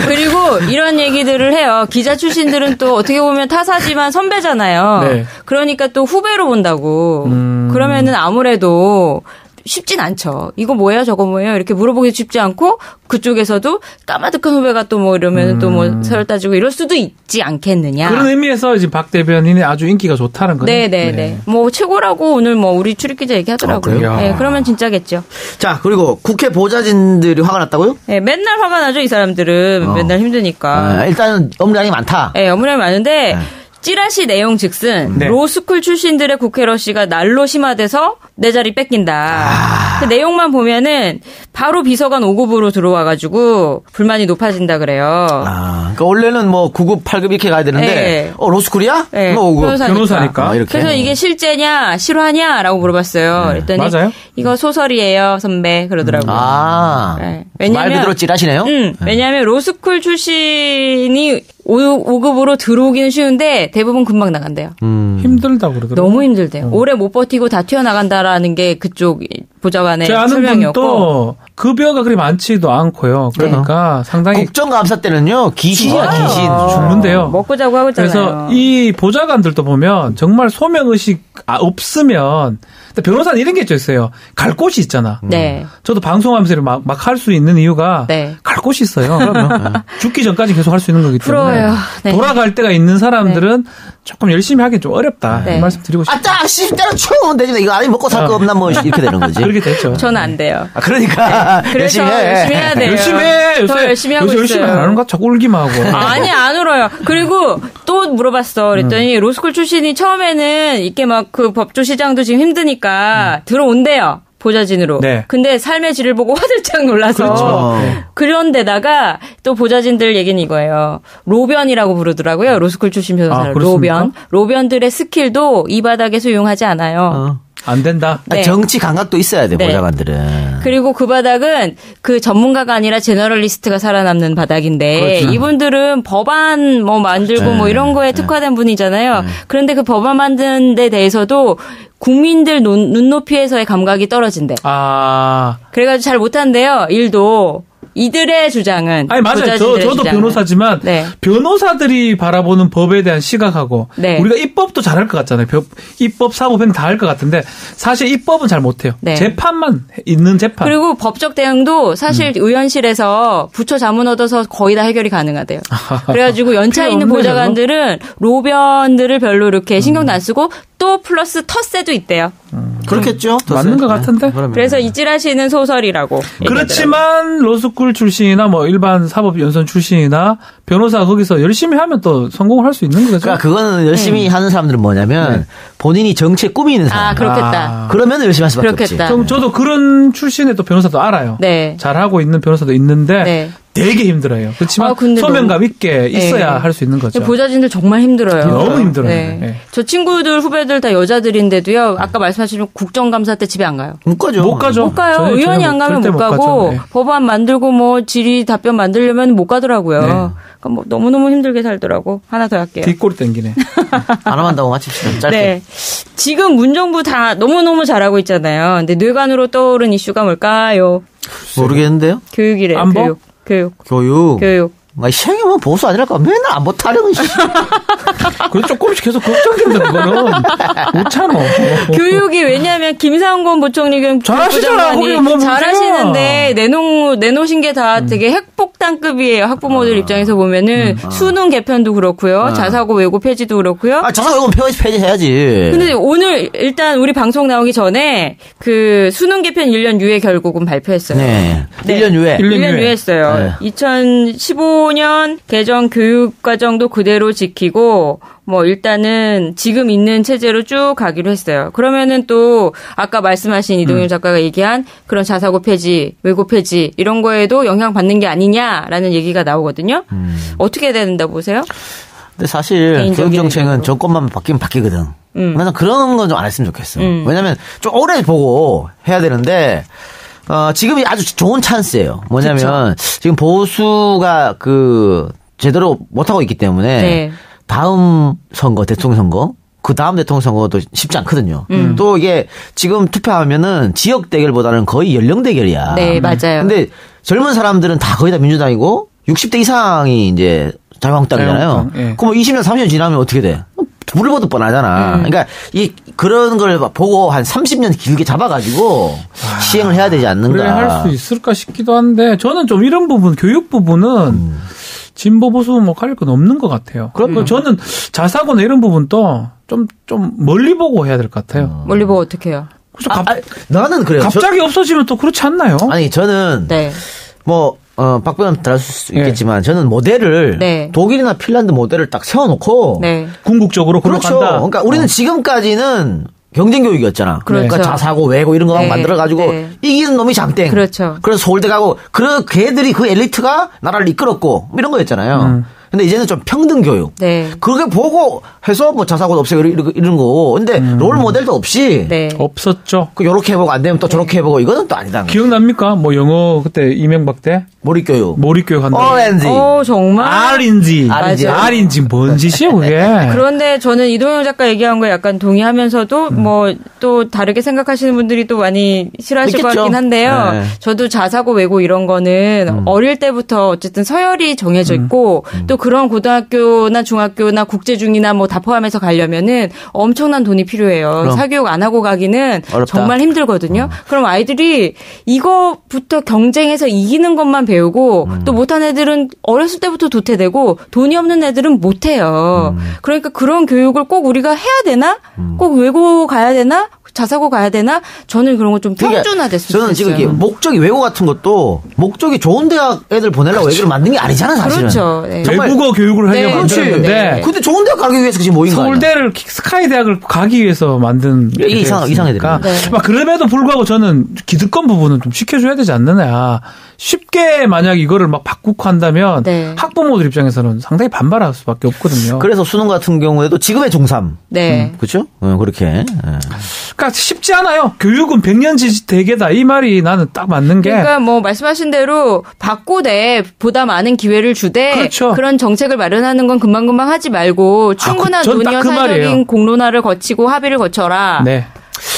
그리고 이런 얘기들을 해요. 기자 출신들은 또 어떻게 보면 타사지만 선배잖아요. 네. 그러니까 또 후배로 본다고. 그러면은 아무래도 쉽진 않죠. 이거 뭐예요? 저거 뭐예요? 이렇게 물어보기 쉽지 않고 그쪽에서도 까마득한 후배가 또 뭐 이러면 또 뭐 서열 따지고 이럴 수도 있지 않겠느냐. 그런 의미에서 이제 박 대변인이 아주 인기가 좋다는 거죠. 네네네. 뭐 최고라고 오늘 뭐 우리 출입기자 얘기하더라고요. 네, 그러면 진짜겠죠. 자, 그리고 국회 보좌진들이 화가 났다고요? 네, 맨날 화가 나죠. 이 사람들은 맨날 힘드니까. 일단은 업무량이 많다. 네, 업무량이 많은데 찌라시 내용 즉슨 로스쿨 출신들의 국회러시가 날로 심화돼서 내 자리 뺏긴다. 그 내용만 보면은 바로 비서관 5급으로 들어와가지고 불만이 높아진다 그래요. 그러니까 원래는 뭐 9급, 8급 이렇게 가야 되는데 네. 로스쿨이야? 네. 뭐 5급. 변호사니까. 이렇게. 그래서 이게 실제냐 실화냐라고 물어봤어요. 그랬더니 맞아요? 이거 소설이에요 선배 그러더라고요. 네. 왜냐면 말 그대로 찌라시네요. 왜냐하면 로스쿨 출신이 5급으로 들어오기는 쉬운데 대부분 금방 나간대요. 힘들다고 그러더라고요. 너무 힘들대요. 오래 못 버티고 다 튀어나간다라는 게 그쪽 보좌관의 제 아는 설명이었고. 분도 급여가 그리 많지도 않고요. 그러니까 상당히 국정감사 때는요 귀신이야 귀신. 죽는데요. 먹고 자고 하고 있잖아요. 그래서 이 보좌관들도 보면 정말 소명의식 없으면 변호사는 이런 게 있어요. 갈 곳이 있잖아. 네. 저도 방송하면서 막 할 수 있는 이유가 갈 곳이 있어요. 그러면 죽기 전까지 계속 할 수 있는 거기 때문에 부러워요. 네. 돌아갈 때가 있는 사람들은 조금 열심히 하긴 좀 어렵다. 이 말씀 드리고 싶어요. 딱 10대로 추우면 되지. 이거 안에 먹고 살 거 없나 뭐 이렇게 되는 거지. 그렇게 됐죠. 저는 안 돼요. 그러니까 그래서 열심히 해야 돼요. 열심히 해. 더 열심히 하고 요새 있어요. 열심히 안 하는 거 자꾸 울기만 하고. 아니 안 울어요. 그리고 또 물어봤어. 그랬더니 로스쿨 출신이 처음에는 이렇게 막 그 법조시장도 지금 힘드니까 들어온대요. 보좌진으로. 네. 근데 삶의 질을 보고 화들짝 놀라서. 그렇죠. 그런데다가 또 보좌진들 얘기는 이거예요. 로변이라고 부르더라고요. 로스쿨 출신 변호사를. 로변. 로변들의 스킬도 이 바닥에서 이용하지 않아요. 안 된다. 네. 정치 감각도 있어야 돼 네. 보좌관들은. 그리고 그 바닥은 그 전문가가 아니라 제너럴리스트가 살아남는 바닥인데 그렇죠. 이분들은 법안 뭐 만들고 네. 뭐 이런 거에 특화된 분이잖아요. 그런데 그 법안 만드는 데 대해서도 국민들 눈높이에서의 감각이 떨어진대. 그래가지고 잘 못한대요. 일도. 이들의 주장은. 아니, 맞아요. 저도 변호사지만, 변호사들이 바라보는 법에 대한 시각하고, 우리가 입법도 잘할 것 같잖아요. 입법, 사법행 다 할 것 같은데, 사실 입법은 잘 못해요. 재판만 있는 재판. 그리고 법적 대응도 사실 의원실에서 부처 자문 얻어서 거의 다 해결이 가능하대요. 그래가지고 연차 있는 보좌관들은 로변들을 별로 이렇게 신경도 안 쓰고, 또 플러스 텃세도 있대요. 그렇겠죠. 맞는 것 같은데. 그래서 이 찌라시는 소설이라고. 그렇지만 로스쿨 출신이나 뭐 일반 사법연수원 출신이나 변호사 거기서 열심히 하면 또 성공을 할 수 있는 거죠. 그러니까 그거는 열심히 하는 사람들은 뭐냐면 본인이 정치에 꿈이 있는 사람. 그렇겠다. 그러면 열심히 할 수밖에 없지. 저도 그런 출신의 또 변호사도 알아요. 잘하고 있는 변호사도 있는데 되게 힘들어요. 그렇지만 소명감 있게 있어야 할 수 있는 거죠. 보좌진들 정말 힘들어요. 너무 힘들어요. 네. 네. 저 친구들 후배들 다 여자들인데도요. 아까 말씀하신 국정감사 때 집에 안 가요. 못 가죠. 못 가죠. 못 가요. 의원이 안 가면 못 가고 법안 만들고 뭐 질의 답변 만들려면 못 가더라고요. 그러니까 뭐 너무너무 힘들게 살더라고. 하나 더 할게요. 뒷골이 땡기네. 하나만 더 마칩시다. 짧게. 네. 지금 문정부 다 너무너무 잘하고 있잖아요. 근데 뇌관으로 떠오른 이슈가 뭘까요? 모르겠는데요. 교육이래요. 안보? 교육. 시행이 뭐 보수 아니랄까? 맨날 안보 타령은. 그래 조금씩 계속 걱정된다 그거는. 못 참어. 교육이 왜냐하면 김상곤 부총리 잘하시잖아. 뭐 잘하시는데 내놓으신 게 다 되게 핵폭탄급이에요. 학부모들 입장에서 보면은 수능 개편도 그렇고요. 자사고 외고 폐지도 그렇고요. 자사고 외고 폐지해야지. 근데 오늘 일단 우리 방송 나오기 전에 그 수능 개편 1년 유예 결국은 발표했어요. 네. 1년 유예. 1년 유예했어요. 2015년 개정 교육과정도 그대로 지키고 뭐 일단은 지금 있는 체제로 쭉 가기로 했어요. 그러면은 또 아까 말씀하신 이동윤 작가가 얘기한 그런 자사고 폐지, 외고 폐지 이런 거에도 영향 받는 게 아니냐라는 얘기가 나오거든요. 어떻게 해야 된다 보세요? 근데 사실 교육 정책은 정권만 바뀌면 바뀌거든. 그래서 그런 건 좀 안 했으면 좋겠어. 왜냐면 좀 오래 보고 해야 되는데 지금이 아주 좋은 찬스예요. 뭐냐면 지금 보수가 제대로 못하고 있기 때문에 다음 선거, 대통령 선거, 그 다음 대통령 선거도 쉽지 않거든요. 또 이게 지금 투표하면은 지역 대결보다는 거의 연령 대결이야. 네, 맞아요. 근데 젊은 사람들은 다 거의 다 민주당이고 60대 이상이 이제 자유한국당이잖아요. 그럼 20년, 30년 지나면 어떻게 돼? 불을 보듯 뻔하잖아. 그러니까 그런 걸 보고 한 30년 길게 잡아가지고 시행을 해야 되지 않는가. 그래 할 수 있을까 싶기도 한데 저는 좀 이런 부분, 교육 부분은 진보 보수 뭐 가릴 건 없는 것 같아요. 그리고 저는 자사고나 이런 부분도 좀 멀리 보고 해야 될 것 같아요. 멀리 보고 어떻게 해요? 나는 그래요. 갑자기 없어지면 또 그렇지 않나요? 아니 저는 박병현 들을 수 있겠지만 저는 모델을 독일이나 핀란드 모델을 딱 세워놓고 궁극적으로 그렇죠. 간다. 그러니까 우리는 지금까지는 경쟁 교육이었잖아. 그렇죠. 그러니까 자사고 외고 이런 거 만들어가지고 이기는 놈이 장땡. 그렇죠. 그래서 서울대 가고 걔들이 그 엘리트가 나라를 이끌었고 이런 거였잖아요. 근데 이제는 좀 평등 교육. 그렇게 보고 해서 뭐 자사고도 없애고 이런 거고. 근데 롤 모델도 없이. 없었죠. 요렇게 해보고 안 되면 또 저렇게 해보고 이거는 또 아니다. 기억납니까? 뭐 영어 그때 이명박 때? 몰입교육 한다. ONG. 정말. R인지 뭔 짓이에요, 그게. 그런데 저는 이동영 작가 얘기한 거에 약간 동의하면서도 뭐 또 다르게 생각하시는 분들이 또 많이 싫어하실 것 같긴 한데요. 저도 자사고 외고 이런 거는 어릴 때부터 어쨌든 서열이 정해져 있고 또 그런 고등학교나 중학교나 국제중이나 뭐 다 포함해서 가려면은 엄청난 돈이 필요해요. 사교육 안 하고 가기는 어렵다. 정말 힘들거든요. 그럼 아이들이 이거부터 경쟁해서 이기는 것만 배우고 또 못한 애들은 어렸을 때부터 도태되고 돈이 없는 애들은 못해요. 그러니까 그런 교육을 꼭 우리가 해야 되나? 꼭 외고 가야 되나? 자사고 가야 되나? 저는 그런 거 좀 평준화됐으면 좋겠어요. 저는 지금 이게 목적이 외고 같은 것도 목적이 좋은 대학 애들 보내려고 애들을 만든 게 아니잖아 사실은. 그렇죠. 외국어 교육을 하려고 만드는데. 근데 좋은 대학 가기 위해서 지금 모인 거야. 서울대를 스카이 대학을 가기 위해서 만든. 이게 이상하니까. 막 그럼에도 불구하고 저는 기득권 부분은 좀 지켜줘야 되지 않느냐. 쉽게 만약 이거를 막 바꾸고 한다면 학부모들 입장에서는 상당히 반발할 수밖에 없거든요. 그래서 수능 같은 경우에도 지금의 중3. 그렇죠? 그렇게. 그러니까 쉽지 않아요. 교육은 100년 지대계다. 이 말이 나는 딱 맞는 게. 그러니까 뭐 말씀하신 대로 바꾸되 보다 많은 기회를 주되 그런 정책을 마련하는 건 금방금방 하지 말고 충분한 논의와 사회적인 공론화를 거치고 합의를 거쳐라.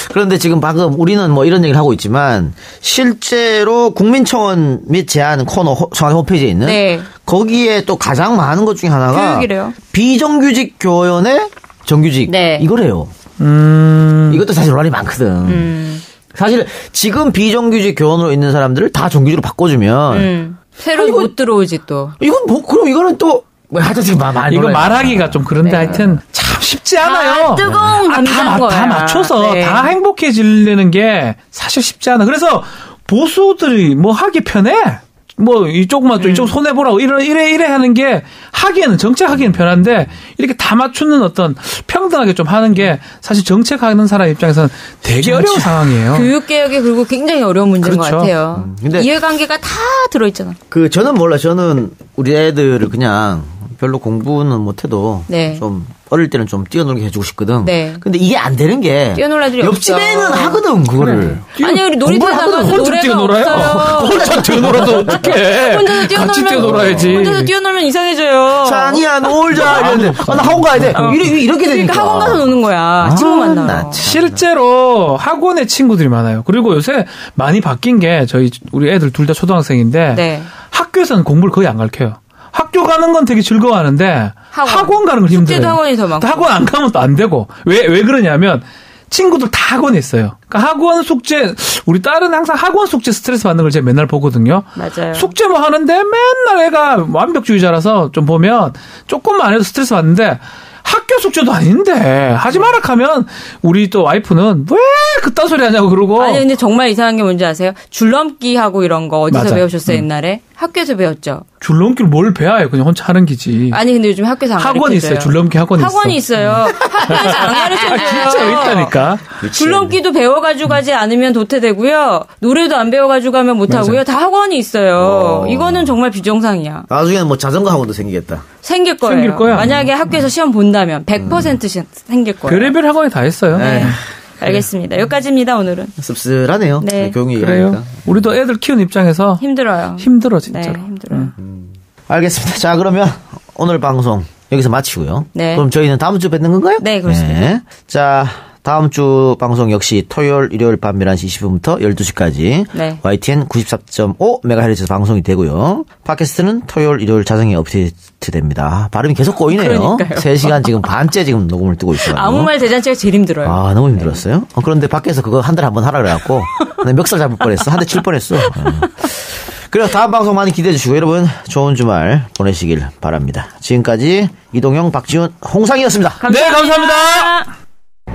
그런데 지금 방금 우리는 뭐 이런 얘기를 하고 있지만 실제로 국민청원 및 제안 코너 청와대 홈페이지에 있는 거기에 또 가장 많은 것 중에 하나가 교육이래요. 비정규직 교원의 정규직 이거래요. 이것도 사실 논란이 많거든. 사실 지금 비정규직 교원으로 있는 사람들을 다 정규직으로 바꿔주면 새로 못 들어오지 또. 이건 뭐 그럼 이거는 또 하여튼 지금 이거 말하기가 좀 그런데 하여튼 참 쉽지 않아요. 다 맞춰서 다 행복해지려는 게 사실 쉽지 않아. 그래서 보수들이 뭐 하기 편해. 뭐 이쪽만 또 이쪽 손해보라고 이래 하는 게 하기에는 정책하기에는 편한데 이렇게 다 맞추는 어떤 평등하게 좀 하는 게 사실 정책하는 사람 입장에서는 되게 어려운 상황이에요. 교육개혁이 그리고 굉장히 어려운 문제인 것 같아요. 근데 이해관계가 다 들어있잖아. 저는 몰라. 저는 우리 애들을 그냥 별로 공부는 못해도 좀 어릴 때는 좀 뛰어놀게 해주고 싶거든. 근데 이게 안 되는 게 뛰어놀 애들이 옆집 애는 하거든 그거를. 아니 우리 놀이터 나가서 노래가 없어요. 혼자 뛰어놀아도 어떡해. 혼자서 뛰어놀아야지. 혼자서 뛰어놀면 이상해져요. 자니야 놀자 이러는데 나 학원 가야 돼. 이렇게 되니까. 그러니까 학원 가서 노는 거야. 친구 만나러. 실제로 학원에 친구들이 많아요. 그리고 요새 많이 바뀐 게 우리 애들 둘 다 초등학생인데 학교에서는 공부를 거의 안 가르쳐요. 학교 가는 건 되게 즐거워하는데 학원 가는 건 힘들어요. 숙제도 학원이 더 많고. 학원 안 가면 또 안 되고. 왜 그러냐면 친구들 다 학원에 있어요. 그러니까 학원 숙제 우리 딸은 항상 학원 숙제 스트레스 받는 걸 제가 맨날 보거든요. 맞아요. 숙제 뭐 하는데 맨날 애가 완벽주의자라서 좀 보면 조금만 안 해도 스트레스 받는데 학교 숙제도 아닌데 하지 마라 하면 우리 또 와이프는 왜 그딴 소리 하냐고 그러고. 아니 근데 정말 이상한 게 뭔지 아세요? 줄넘기 하고 이런 거 어디서 맞아. 배우셨어요 옛날에? 학교에서 배웠죠. 줄넘기를 뭘 배워요? 그냥 혼자 하는 기지. 아니 근데 요즘 학교에서 안 가르쳐줘요. 학원이 있어요. 줄넘기 학원이 있어요. 학교에서 안 가르쳐줘요. 진짜 있다니까. 줄넘기도 배워가지고 가지 않으면 도태되고요. 노래도 안 배워가지고 가면 못하고요. 다 학원이 있어요. 이거는 정말 비정상이야. 나중에는 뭐 자전거 학원도 생기겠다. 생길 거예요. 생길 거야. 만약에 학교에서 시험 본다면 100% 생길 거예요. 별의별 학원이 다 있어요. 네. 알겠습니다. 여기까지입니다, 오늘은. 씁쓸하네요. 네. 교육이 그래요. 우리도 애들 키우는 입장에서 힘들어요. 힘들어, 진짜로. 네, 힘들어요. 알겠습니다. 자, 그러면 오늘 방송 여기서 마치고요. 네. 그럼 저희는 다음 주 뵙는 건가요? 네, 그렇습니다. 네. 자, 다음 주 방송 역시 토요일, 일요일 밤 11시 20분부터 12시까지 네. YTN 94.5MHz 방송이 되고요. 팟캐스트는 토요일, 일요일 자정에 업데이트 됩니다. 발음이 계속 꼬이네요. 그러니까요. 3시간 지금 반째 지금 녹음을 뜨고 있어요. 아무 말 대잔치가 제일 힘들어요. 아, 너무 힘들었어요. 그런데 밖에서 그거 한 달에 한 번 하라 그래갖고 나 멱살 잡을 뻔했어. 한 대 칠 뻔했어. 그래서 다음 방송 많이 기대해 주시고 여러분 좋은 주말 보내시길 바랍니다. 지금까지 이동영, 박지훈, 홍상이었습니다. 감사합니다. 네, 감사합니다.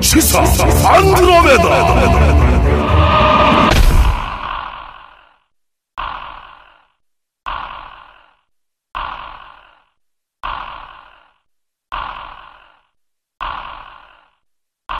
시사 안드로메다.